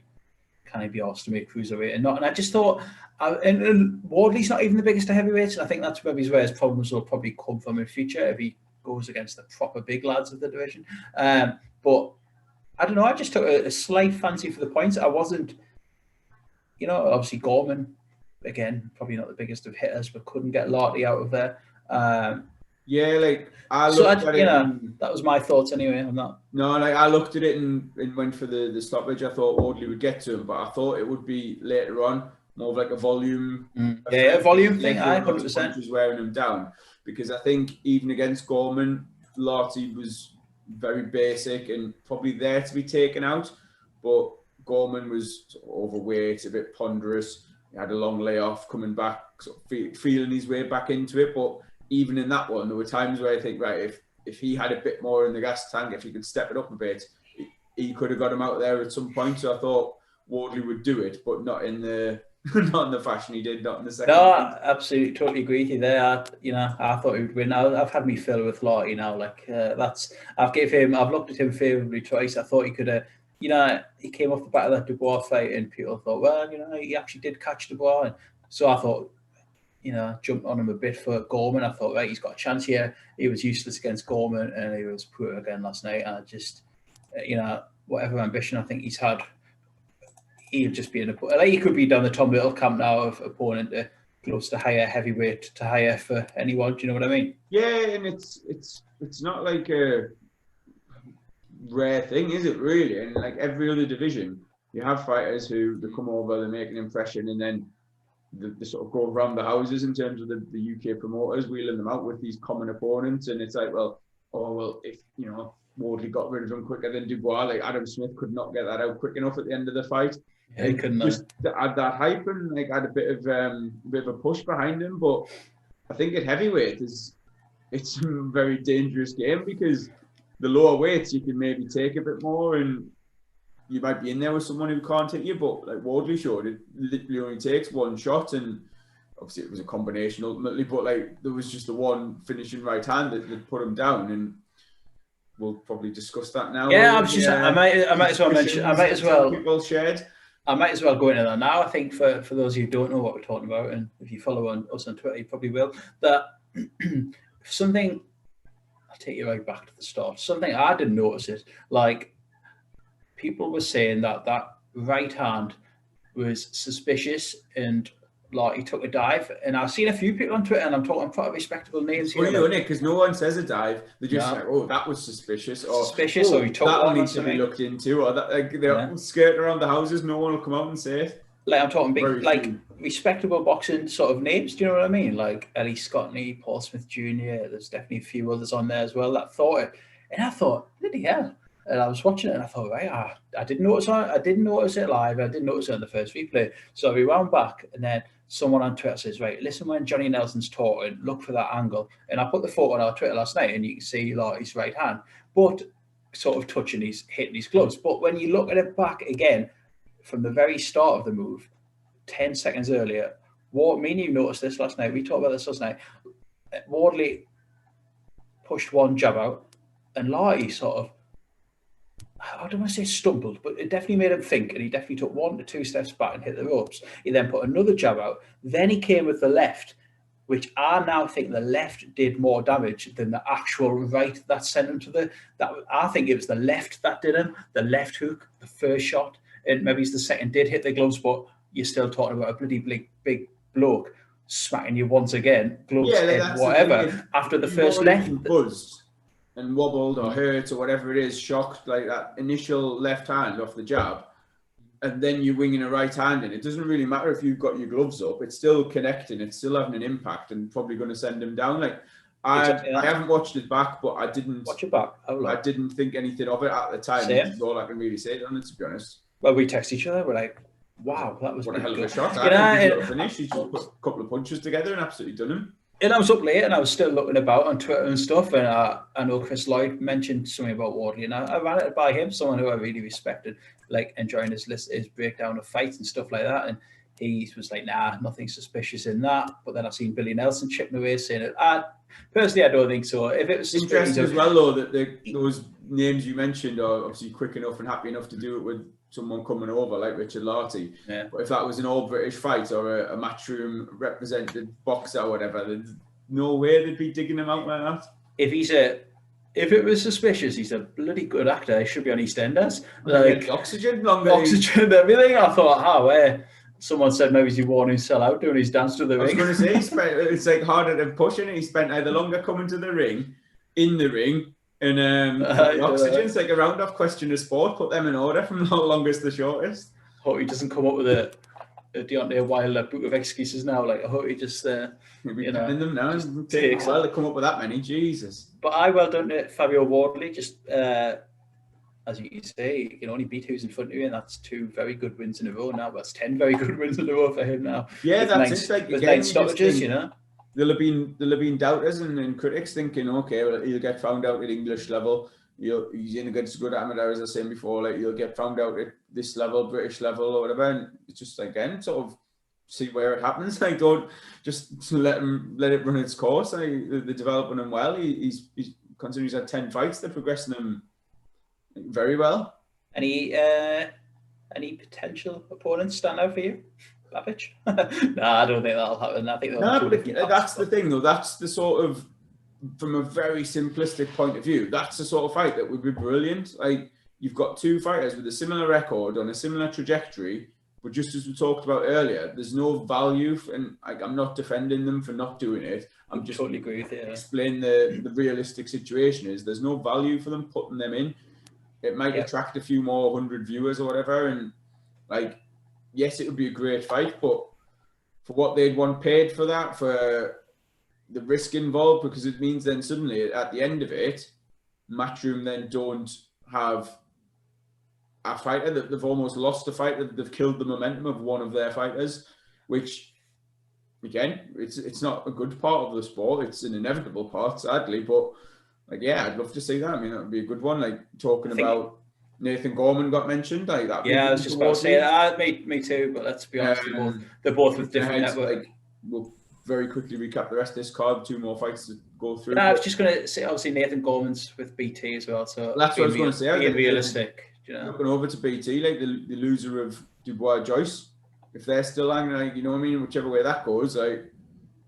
can he be asked to make cruiserweight and not? And I just thought, and Wardley's not even the biggest of heavyweights, and I think that's maybe where his problems will probably come from in future if he goes against the proper big lads of the division. But I don't know, I just took a slight fancy for the points. I wasn't, obviously Gorman, again, probably not the biggest of hitters, but couldn't get Larty out of there. I looked at it. That was my thoughts anyway on that. No, I looked at it and went for the stoppage. I thought Wardley would get to him, but I thought it would be later on, more of like a volume. Volume thing. 100%. Was wearing him down, because I think even against Gorman, Larty was very basic and probably there to be taken out, but Gorman was sort of overweight, a bit ponderous. He had a long layoff, coming back, sort of feeling his way back into it, but even in that one, there were times where I think, right, if he had a bit more in the gas tank, if he could step it up a bit, he could have got him out there at some point. So I thought Wardley would do it, but not in the fashion he did, not in the second. No, I absolutely, totally agree with you there. I thought he would win. I've had me fill with Larty now. I've looked at him favourably twice. I thought he could have you know, he came off the back of that Dubois fight, and people thought, well, you know, he actually did catch Dubois. And so I thought, you know, jumped on him a bit for Gorman. I thought, right, he's got a chance here. He was useless against Gorman, and he was poor again last night. And I just, you know, whatever ambition I think he's had, he'll just be like he could be down the Tom Little camp now of opponent close to higher heavyweight to higher for anyone. Do you know what I mean? Yeah, and it's not like a rare thing, is it really? And like every other division, you have fighters who they come over, they make an impression, and then they sort of go around the houses in terms of the UK promoters, wheeling them out with these common opponents. And it's like, well, if, you know, Wardley got rid of him quicker than Dubois, like Adam Smith could not get that out quick enough at the end of the fight. Yeah, he couldn't just to add that hype and like add a bit of a push behind him. But I think at heavyweight it's a very dangerous game, because the lower weights you can maybe take a bit more, and you might be in there with someone who can't hit you. But like Wardley showed, it literally only takes one shot, and obviously it was a combination ultimately. But like there was just the one finishing right hand that put him down, and we'll probably discuss that now. Yeah, I might as well mention. I might as well. People shared. I might as well go into that now. I think for those who don't know what we're talking about, and if you follow us on Twitter, you probably will. That something, I'll take you right back to the start. Something I didn't notice it. Like people were saying that right hand was suspicious, and like he took a dive. And I've seen a few people on Twitter, and I'm talking quite respectable names here. Well, isn't it? Because no one says a dive. They just like, oh, that was suspicious, or or he took that needs to be looked into, or that like they're skirting around the houses. No one will come out and say it. Like I'm talking big, respectable boxing sort of names. Do you know what I mean? Like Ellie Scotney, Paul Smith Jr. There's definitely a few others on there as well that thought it, and I thought, bloody hell. And I was watching it, and I thought, right, I didn't notice it live. I didn't notice it on the first replay. So we wound back, and then someone on Twitter says, right, listen when Johnny Nelson's talking, look for that angle. And I put the photo on our Twitter last night, and you can see like his right hand, but sort of hitting his gloves. But when you look at it back again, from the very start of the move, 10 seconds earlier, me and you noticed this last night. We talked about this last night. Wardley pushed one jab out, and Larty sort of, I don't want to say stumbled, but it definitely made him think, and he definitely took 1 to 2 steps back and hit the ropes. He then put another jab out. Then he came with the left, which I now think the left did more damage than the actual right that sent him to I think it was the left that did him, the left hook, the first shot, and maybe the second did hit the gloves, but you're still talking about a bloody big bloke smacking you once again, gloves, whatever, after the first left. Buzzed and wobbled or hurt or whatever it is, shocked, like that initial left hand off the jab, and then you're winging a right hand, and it doesn't really matter if you've got your gloves up, it's still connecting, it's still having an impact, and probably going to send him down. Like I haven't watched it back, but I didn't watch it back. I didn't think anything of it at the time. That's all I can really say on it, to be honest. Well, we text each other, we're like, wow, that was what a hell of a shot. I think finish. He just put a couple of punches together and absolutely done him. And I was up late, and I was still looking about on Twitter and stuff, and I know Chris Lloyd mentioned something about Wardley, and I ran it by him, someone who I really respected, like enjoying his breakdown of fights and stuff like that, and he was like, nah, nothing suspicious in that. But then I've seen Billy Nelson chipping away saying it. Personally, I don't think so. If it was interesting as well, though, that those names you mentioned are obviously quick enough and happy enough to do it with someone coming over like Richard Larty. Yeah. But if that was an all-British fight or a matchroom represented boxer or whatever, there's no way they'd be digging him out like that. If it was suspicious, he's a bloody good actor. He should be on EastEnders. Like oxygen, everything. I thought, someone said maybe he wanted to sell out doing his dance to the ring. I was going to say, it's like harder than pushing it. He spent either longer coming to the ring, in the ring, and oxygen's like a round-off question of sport. Put them in order from the longest to the shortest. Hope he doesn't come up with a Deontay Wilder book of excuses now. Like I hope he just them now. It takes a while to come up with that many. Jesus. But well done to Fabio Wardley. Just as you say, you can only beat who's in front of you, and that's 2 very good wins in a row now. That's 10 very good wins in a row for him now. Yeah, that's it. Like, with 9 stoppages, you know. There'll have been doubters and critics thinking, okay, well, he'll get found out at English level. He's in a good amateur, as I was saying before. Like he'll get found out at this level, British level, or whatever. And it's just again, sort of see where it happens. Like don't just let it run its course. Like, they're developing him well. He's considering he's had 10 fights. They're progressing him very well. Any potential opponents stand out for you? Babbage? No, I don't think that'll happen. I think no, but that's the thing, though. That's the sort of, from a very simplistic point of view, that's the sort of fight that would be brilliant. Like, you've got two fighters with a similar record on a similar trajectory, but just as we talked about earlier, there's no value, and I'm not defending them for not doing it. I'm just totally agree with you. Explain the realistic situation is there's no value for them putting them in. It might attract a few more 100 viewers or whatever, and like, yes, it would be a great fight, but for what they'd want paid for that, for the risk involved, because it means then suddenly at the end of it, Matchroom then don't have a fighter, that they've almost lost a fight, they've killed the momentum of one of their fighters, which again, it's not a good part of the sport, it's an inevitable part, sadly, but like, yeah, I'd love to see that. I mean, that would be a good one. Like, talking about Nathan Gorman got mentioned, like that. Yeah, I was just about to say that. Me too, but let's be honest, they're both with different networks. Like, we'll very quickly recap the rest of this card. 2 more fights to go through. I was just going to say, obviously, Nathan Gorman's with BT as well. So that's what I was going to say. Being realistic, you know. Looking over to BT, like the loser of Dubois-Joyce, if they're still hanging, like, you know what I mean, whichever way that goes, like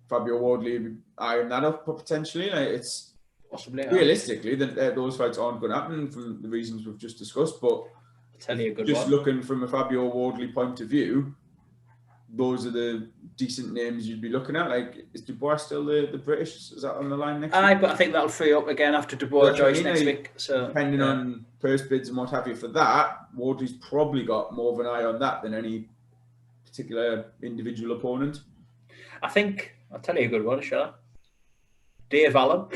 Fabio Wardley eyeing that up potentially. Like, it's possibly realistically that those fights aren't going to happen for the reasons we've just discussed. But I'll tell you a good just one. Looking from a Fabio Wardley point of view, those are the decent names you'd be looking at. Like, is Dubois still the British? Is that on the line next week? But I think that'll free up again after Dubois-Joyce next week. So depending on purse bids and what have you for that, Wardley's probably got more of an eye on that than any particular individual opponent. I think I'll tell you a good one, shall I? Dave Allen.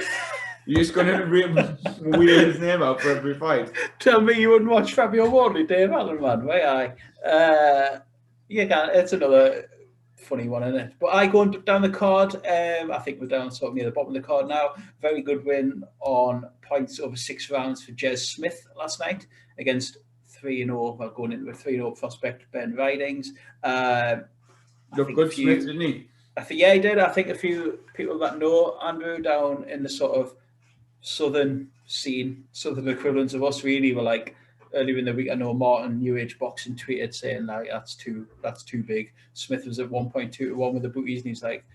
You're just going to wheel his name out for every fight. Tell me you wouldn't watch Fabio Wardley, Dave Allen, man. Way I. It's another funny one, isn't it? But I going down the card. I think we're down sort of near the bottom of the card now. Very good win on points over 6 rounds for Jez Smith last night against 3-0. Well, going into a 3-0 prospect, Benn Ridings. Looked good, Smith, didn't he? He did. I think a few people that know Andrew down in the sort of southern scene, southern equivalents of us, really were like, earlier in the week, I know Martin New Age Boxing tweeted saying like that's too big. Smith was at 1.2 to 1 with the bookies, and he's like,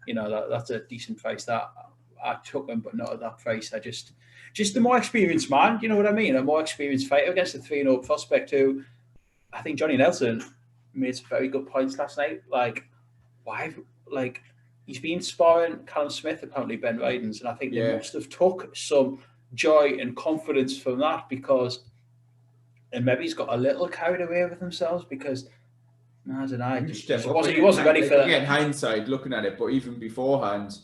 you know, that's a decent price. That I took him, but not at that price. I just the more experienced man, you know what I mean? A more experienced fighter against a 3-0 prospect who I think Johnny Nelson made some very good points last night. Like, why? Like, he's been sparring Callum Smith, apparently Benn Ridings, and I think they must have took some joy and confidence from that, because, and maybe he's got a little carried away with themselves, because I don't know, he wasn't ready for that. Again, hindsight, looking at it, but even beforehand,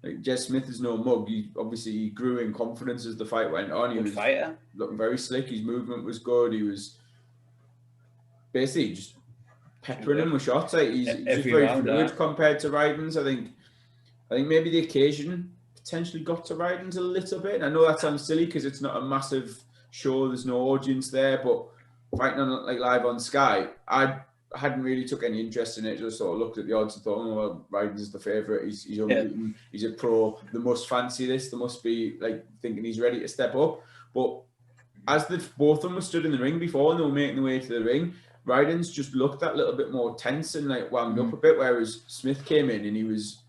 like Jez Smith is no mug. He grew in confidence as the fight went on. He was looking very slick. His movement was good. He was basically just peppering him with shots. Like, he's just very fluid compared to Ridings. I think maybe the occasion potentially got to Ridings a little bit. And I know that sounds silly because it's not a massive show. There's no audience there, but fighting on like live on Sky, I hadn't really took any interest in it. Just sort of looked at the odds and thought, oh well, Ridings is the favourite. He's unbeaten. He's a pro. They must fancy this. They must be like thinking he's ready to step up. But as both of them were stood in the ring before and they were making their way to the ring, Ridings just looked that little bit more tense and like wound up a bit, whereas Smith came in and he was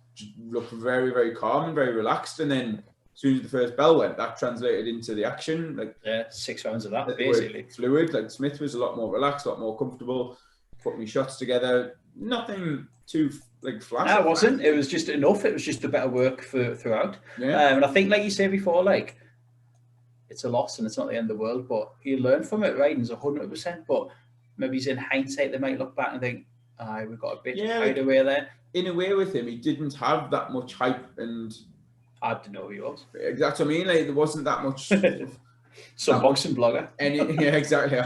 looked very, very calm and very relaxed. And then as soon as the first bell went, that translated into the action. Like 6 rounds of that, basically. Fluid. Like, Smith was a lot more relaxed, a lot more comfortable, putting his shots together. Nothing too like flash. No, it wasn't. It was just enough. It was just a better work throughout. Yeah. And I think, like you said before, like, it's a loss and it's not the end of the world, but you learn from it. Ridings 100%, but maybe in hindsight they might look back and think, we've got a bit carried away there. In a way, with him, he didn't have that much hype, and I didn't know who he was. That's what I mean. Like, there wasn't that much. Some boxing blogger. Yeah, exactly.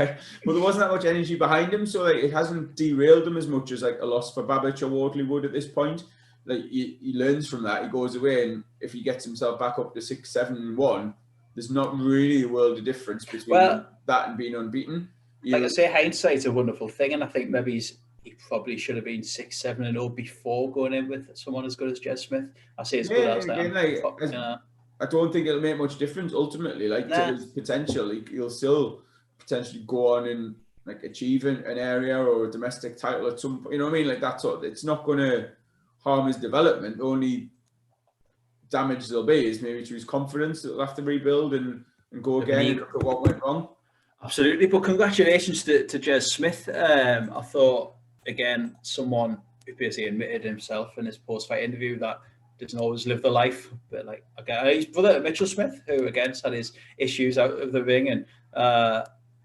But there wasn't that much energy behind him, so like, it hasn't derailed him as much as like a loss for Babbage or Wardley would at this point. Like, he learns from that. He goes away, and if he gets himself back up to 6-7-1, there's not really a world of difference between that and being unbeaten. Like I say, hindsight's a wonderful thing, and I think maybe he probably should have been 6-7-0 before going in with someone as good as Jez Smith. I say as good as that. I don't think it'll make much difference ultimately. Like, to his potential, he'll still potentially go on and like achieve an area or a domestic title at some point. You know what I mean? Like that sort of, it's not going to harm his development. The only damage there'll be is maybe to his confidence that he'll have to rebuild and go again and look at what went wrong. Absolutely, but congratulations to Jez Smith. I thought, again, someone who basically admitted himself in his post-fight interview that doesn't always live the life. But like, okay, his brother Mitchell Smith, who again had his issues out of the ring, and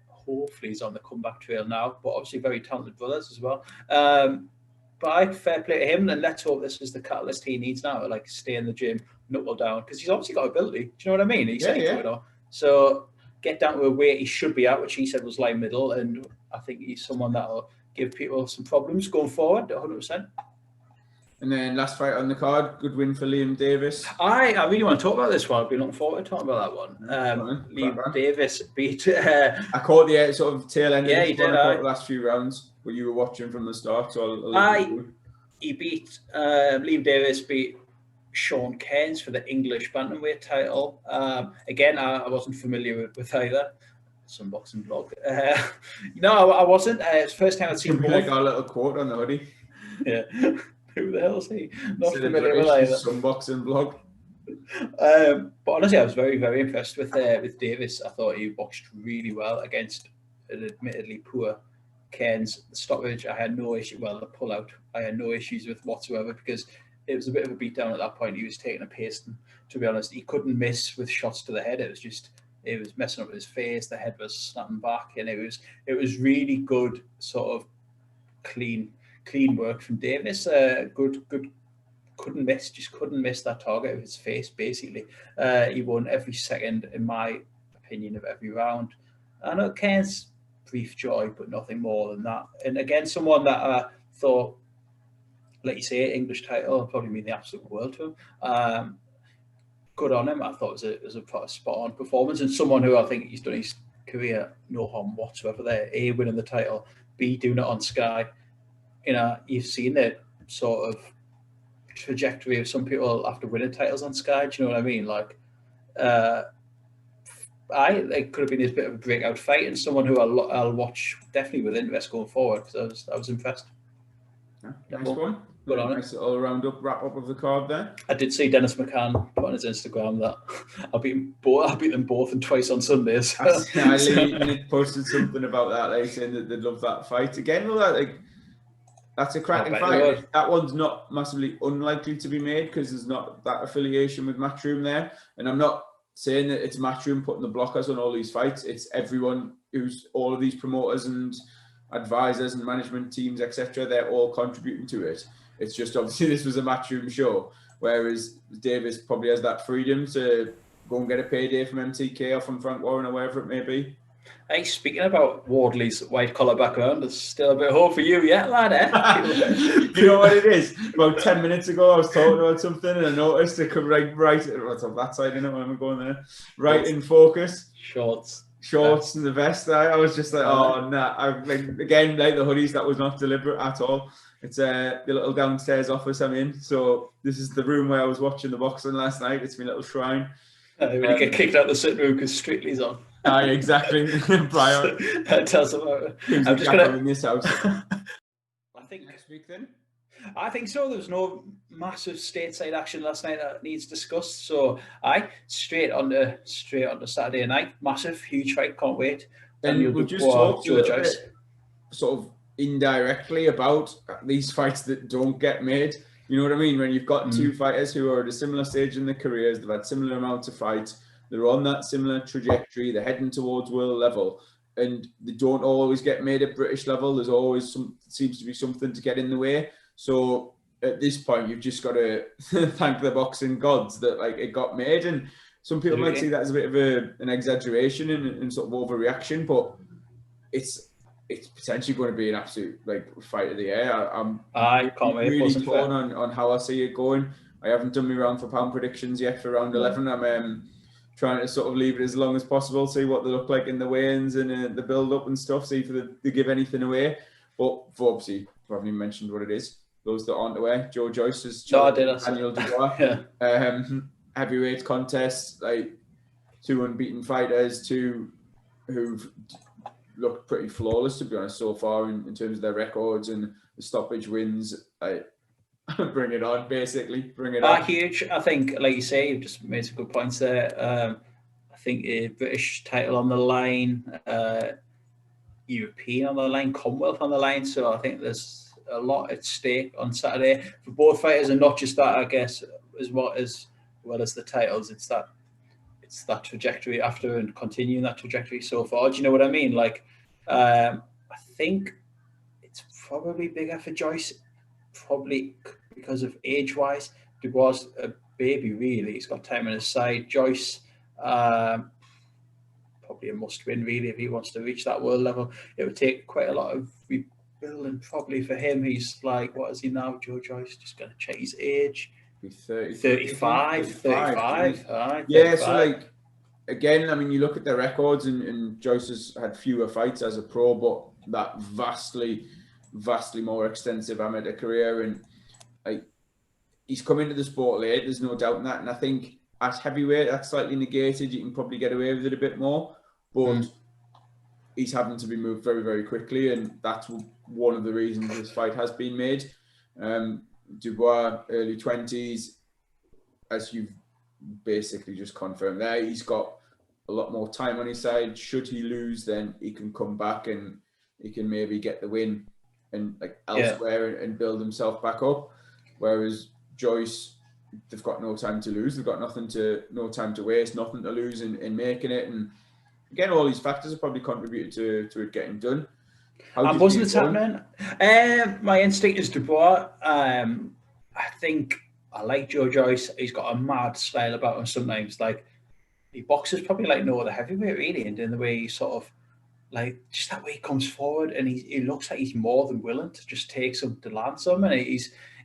hopefully he's on the comeback trail now. But obviously, very talented brothers as well. But fair play to him, and let's hope this is the catalyst he needs now to like stay in the gym, knuckle down, because he's obviously got ability. Do you know what I mean? He's so get down to a weight he should be at, which he said was light middle, and I think he's someone that'll give people some problems going forward, 100%. And then last fight on the card, good win for Liam Davis. I really want to talk about this one. I've been looking forward to talking about that one. Liam Davis beat... I caught the sort of tail end of he did, the last few rounds, but you were watching from the start, so he beat... Liam Davis beat Sean Cairns for the English bantamweight title. Again, I wasn't familiar with either. Some boxing blog. No, I wasn't. It's the first time I'd seen both. Like our little quote on the hoodie. Yeah. Who the hell is he? Not familiar with either. Some boxing blog. But honestly, I was very, very impressed with Davis. I thought he boxed really well against an admittedly poor Cairns. The stoppage, I had no issue. Well, the pull-out, I had no issues with whatsoever because it was a bit of a beatdown at that point. He was taking a pace, and to be honest, he couldn't miss with shots to the head. It was messing up his face. The head was snapping back, and it was really good, sort of clean work from Davis. Good. Couldn't miss that target of his face. Basically, he won every second, in my opinion, of every round. I know Cairns brief joy, but nothing more than that. And again, someone that I thought, like you say, English title probably mean the absolute world to him. Good on him. I thought it was a spot on performance, and someone who I think he's done his career no harm whatsoever there. A, winning the title, B, doing it on Sky. You know, you've seen it sort of trajectory of some people after winning titles on Sky. Do you know what I mean? Like, it could have been a bit of a breakout fight, and someone who I'll watch definitely with interest going forward because I was impressed. Nice one. Good on nice all round wrap up of the card there. I did see Dennis McCann put on his Instagram that I'll beat them both and twice on Sundays. Lee posted something about that, like saying that they'd love that fight again. That's a cracking fight. That one's not massively unlikely to be made because there's not that affiliation with Matchroom there. And I'm not saying that it's Matchroom putting the blockers on all these fights. It's everyone all of these promoters and advisors and management teams, etc. They're all contributing to it. It's just obviously this was a Matchroom show, whereas Davis probably has that freedom to go and get a payday from MTK or from Frank Warren or wherever it may be. Hey, speaking about Wardley's white collar background, there's still a bit of hope for you yet, lad, eh? You know what it is? About 10 minutes ago, I was talking about something and I noticed it could right what's on that side, innit, when I'm going there? Right in focus. Shorts and the vest. I was just like, oh, nah. Again, like the hoodies, that was not deliberate at all. It's the little downstairs office I'm in. So this is the room where I was watching the boxing last night. It's my little shrine. When you get kicked out of the sitting room because Strictly's on. Exactly. Brian. Tell us about it. I'm just going to in this house. I think next week then. I think so. There was no massive stateside action last night that needs discussed. So straight on to Saturday night. Massive, huge fight. Can't wait. And we'll just talk to Dubois-Joyce sort of indirectly about these fights that don't get made. You know what I mean? When you've got two fighters who are at a similar stage in their careers, they've had similar amounts of fights, they're on that similar trajectory, they're heading towards world level, and they don't always get made at British level. There's always seems to be something to get in the way. So at this point, you've just got to thank the boxing gods that it got made. And some people might see that as a bit of an exaggeration and sort of overreaction, but it's potentially going to be an absolute fight of the year. I can't wait. Really torn on how I see it going. I haven't done my round for pound predictions yet for round 11. I'm trying to sort of leave it as long as possible, see what they look like in the weigh-ins and the build-up and stuff, see if they give anything away. But obviously, we haven't even mentioned what it is. Those that aren't aware, Dubois-Joyce is Daniel Dubois. Heavyweight contest, two unbeaten fighters, two who've looked pretty flawless, to be honest, so far in terms of their records and the stoppage wins. Bring it on, basically. Bring it on. Huge. I think, like you say, you've just made some good points there. I think a British title on the line, European on the line, Commonwealth on the line. So I think there's a lot at stake on Saturday for both fighters, and not just that, I guess, as well as the titles. It's that trajectory after and continuing that trajectory so far. Do you know what I mean? Like, I think it's probably bigger for Joyce, probably because of age-wise. Dubois a baby, really. He's got time on his side. Joyce, probably a must-win, really, if he wants to reach that world level. It would take quite a lot of rebuilding, probably, for him. He's like, what is he now, Joe Joyce? Just going to check his age. 35. Yeah, so like, again, I mean, you look at their records, and Joyce has had fewer fights as a pro, but that vastly more extensive amateur career, and like, he's come into the sport late, there's no doubt in that. And I think at heavyweight, that's slightly negated. You can probably get away with it a bit more, but he's having to be moved very, very quickly, and that's one of the reasons this fight has been made. Dubois, early 20s, as you've basically just confirmed there, he's got a lot more time on his side. Should he lose, then he can come back and he can maybe get the win and like elsewhere and build himself back up. Whereas Joyce, they've got no time to lose. They've got no time to waste, nothing to lose in making it. And again, all these factors have probably contributed to it getting done. And wasn't it happening? My instinct is Dubois. I think I like Joe Joyce. He's got a mad style about him sometimes. Like, he boxes probably like no other heavyweight, really, and in the way he sort of, like, just that way he comes forward, and he looks like he's more than willing to just take some, to land some, and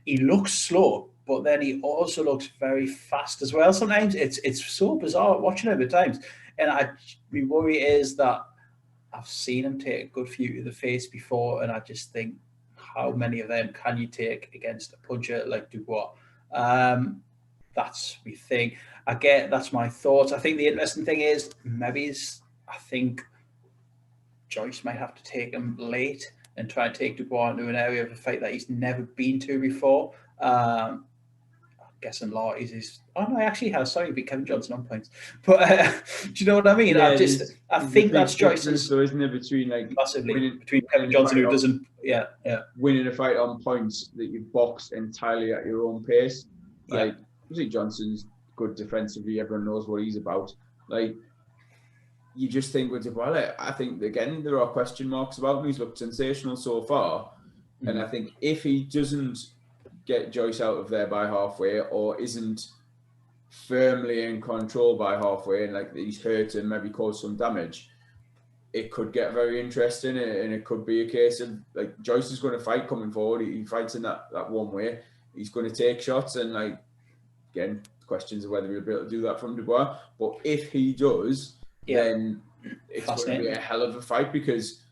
he looks slow, but then he also looks very fast as well. Sometimes it's so bizarre watching him at times, and my worry is that I've seen him take a good few to the face before, and I just think, how many of them can you take against a puncher like Dubois? That's my thing. That's my thoughts. I think the interesting thing is, I think Joyce might have to take him late and try and take Dubois into an area of a fight that he's never been to before. I'm guessing Larty's is. Oh no, he actually has. Sorry, he beat Kevin Johnson on points. But do you know what I mean? Yeah, I think that's Joyce's. So isn't it between like massively between Kevin Johnson, who doesn't, winning a fight on points that you box entirely at your own pace. Like, obviously Johnson's good defensively. Everyone knows what he's about. Like, you just think with Dubois, I think again there are question marks about him. He's looked sensational so far, and I think if he doesn't get Joyce out of there by halfway, or isn't firmly in control by halfway, and like he's hurt and maybe caused some damage, it could get very interesting, and it could be a case of like Joyce is going to fight coming forward. He fights in that one way. He's going to take shots, and like, again, questions of whether he'll be able to do that from Dubois. But if he does, then it's going to be a hell of a fight, because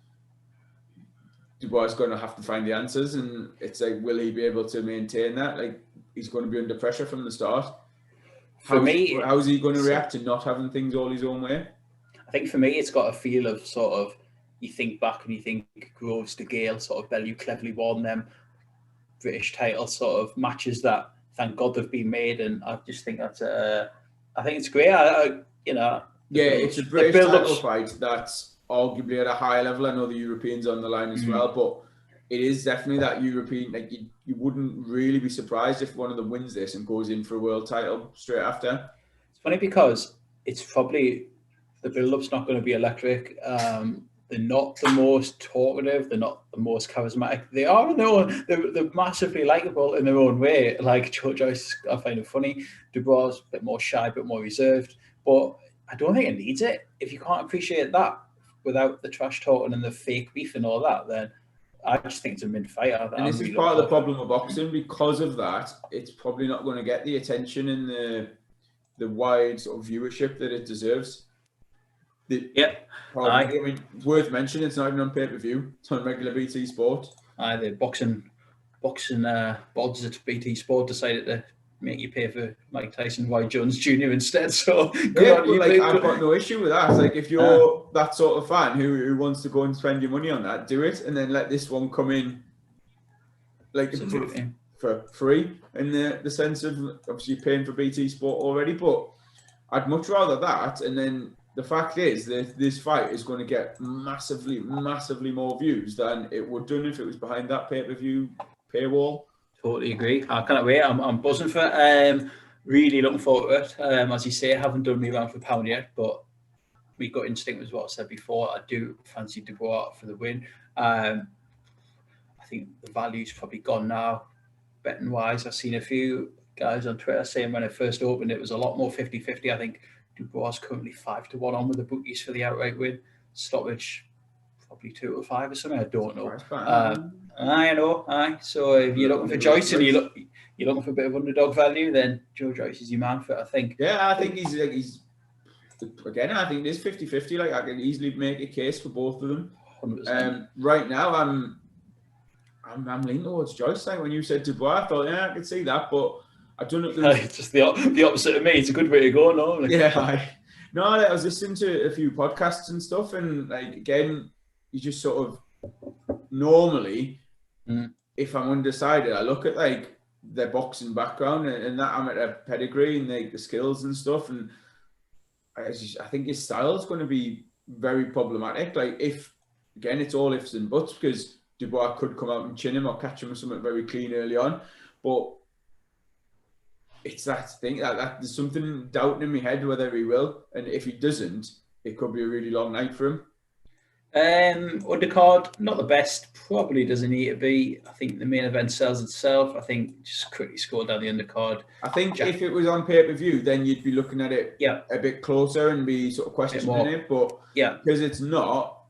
Dubois is going to have to find the answers, and it's like, will he be able to maintain that? Like, he's going to be under pressure from the start. How's he going to react to not having things all his own way? I think for me, it's got a feel of sort of, you think back and you think Groves to Gale, sort of Bellew cleverly won them British title sort of matches that, thank God, they've been made, and I just think that's I think it's great. It's a British title fight that's arguably at a higher level. I know the Europeans on the line as well, but it is definitely that European. Like, you wouldn't really be surprised if one of them wins this and goes in for a world title straight after. It's funny because it's probably, the build-up's not going to be electric. They're not the most talkative. They're not the most charismatic. They are in their own. They're massively likable in their own way. Like Joe Joyce, I find it funny. Dubois, a bit more shy, a bit more reserved. But I don't think it needs it. If you can't appreciate that without the trash talking and the fake beef and all that, then I just think it's a mid-fight. And this is part of the problem with boxing. Because of that, it's probably not going to get the attention and the wide sort of viewership that it deserves. I mean, worth mentioning, it's not even on pay-per-view. It's on regular BT Sport. The boxing bods at BT Sport decided to make you pay for Mike Tyson, Roy Jones Jr. instead. So yeah, but like I've got no issue with that. Like if you're that sort of fan who wants to go and spend your money on that, do it, and then let this one come in like for free in the sense of obviously paying for BT Sport already. But I'd much rather that, and then the fact is that this fight is going to get massively more views than it would done if it was behind that pay-per-view paywall. Totally agree. I can't wait. I'm buzzing for it. Really looking forward to it. As you say, I haven't done me round for pound yet, but we got instinct was what I said before. I do fancy Dubois for the win. I think the value's probably gone now. Betting wise, I've seen a few guys on Twitter saying when it first opened, it was a lot more 50-50. I think Dubois is currently 5-1 on with the bookies for the outright win. Stoppage probably 2-5 or something. I don't know. I know. So if you're looking for Joyce and you're looking for a bit of underdog value, then Joe Joyce is your man for it, I think. Yeah, I think he's again. I think it is 50-50. Like I can easily make a case for both of them. 100%. Right now, I'm leaning towards Joyce. Like when you said Dubois, I thought, yeah, I could see that, but I don't know. It's just the opposite of me. It's a good way to go, no? I was listening to a few podcasts and stuff, and like again, you just sort of normally, if I'm undecided, I look at like their boxing background and that amateur pedigree and like the skills and stuff, and I think his style is going to be very problematic. Like if again, it's all ifs and buts because Dubois could come out and chin him or catch him with something very clean early on, but it's that thing that there's something doubting in my head whether he will, and if he doesn't, it could be a really long night for him. Undercard, not the best, probably doesn't need to be. I think the main event sells itself. I think just quickly score down the undercard. I think if it was on pay-per-view, then you'd be looking at it a bit closer and be sort of questioning it. But because it's not,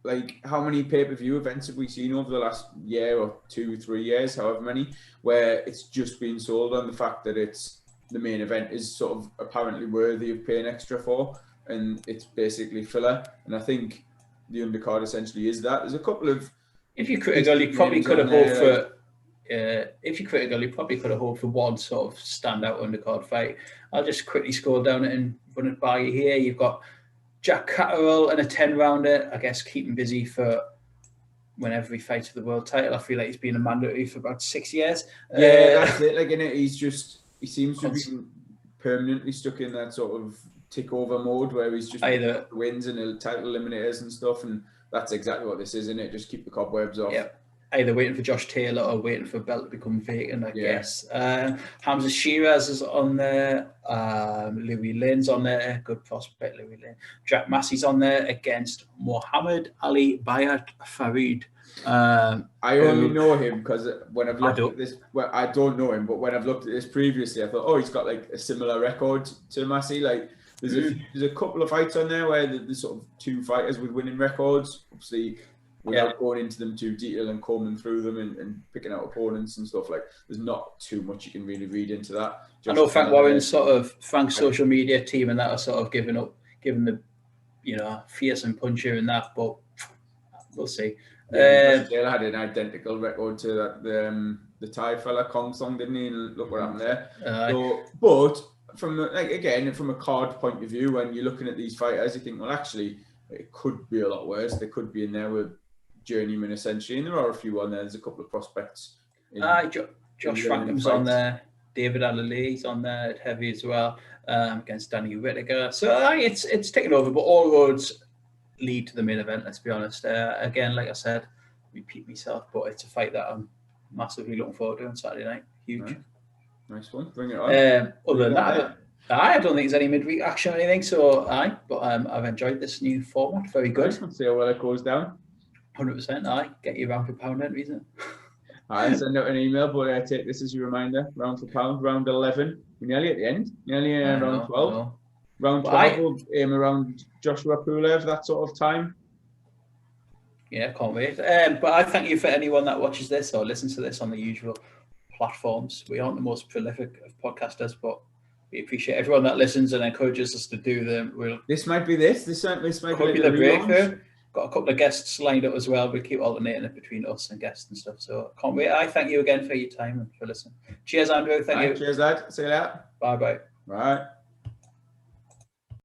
like how many pay-per-view events have we seen over the last year or 2-3 years, however many, where it's just been sold on the fact that it's the main event is sort of apparently worthy of paying extra for, and it's basically filler. And I think the undercard essentially is that. There's a couple of. If you're critical, you probably could have hoped for. If you're critical, you probably could have hoped for one sort of standout undercard fight. I'll just quickly scroll down it and run it by you here. You've got Jack Catterall and a 10-rounder. I guess keep him busy for whenever he fights for the world title. I feel like he's been a mandatory for about 6 years. That's it. Like in it, he seems to be permanently stuck in that sort of tick over mode where he's just either wins and title eliminators and stuff, and that's exactly what this is, isn't it? Just keep the cobwebs off. Yeah. Either waiting for Josh Taylor or waiting for belt to become vacant, I guess. Hamza Shiraz is on there. Louis Lynn's on there. Good prospect, Louis Lynn. Jack Massey's on there against Muhammad Ali Bayat Farid. I only know him because when I've looked at this, well, I don't know him, but when I've looked at this previously, I thought, oh, he's got like a similar record to Massey. Like there's a couple of fights on there where there's sort of two fighters with winning records. Obviously, without going into them too detail and combing through them and picking out opponents and stuff, like there's not too much you can really read into that. I know Frank Warren's Frank's social media team and that are sort of giving the fearsome punch here and that, but we'll see. Taylor had an identical record to that the Thai fella Kong Song, didn't he? And look what happened there. But from a card point of view, when you're looking at these fighters, you think, well, actually, it could be a lot worse. They could be in there with journeyman essentially, and there are a few on there. There's a couple of prospects. Josh Frankham's on there. David Alalee's on there at heavy as well against Danny Whittaker. So it's taken over, but all roads lead to the main event. Let's be honest. Again, like I said, repeat myself, but it's a fight that I'm massively looking forward to on Saturday night. Huge. Right. Nice one. Bring it on. Other than that, I don't think there's any midweek action or anything. So but I've enjoyed this new format. Very good. Let's see how well it goes down. 100%. Get you round for pound entries. I send out an email, but I take this as your reminder. Round for pound, round 11. We're nearly at the end. Nearly round 12. Round 12 will aim around Joshua Pulev, that sort of time. Yeah, can't wait. But I thank you for anyone that watches this or listens to this on the usual platforms. We aren't the most prolific of podcasters, but we appreciate everyone that listens and encourages us to do them. This might be this. This might be the breakthrough. got a couple of guests lined up as well. We'll keep alternating it between us and guests and stuff. So I can't wait. I thank you again for your time and for listening. Cheers, Andrew. Thank you. Cheers, lad. See you later. Bye bye. Right.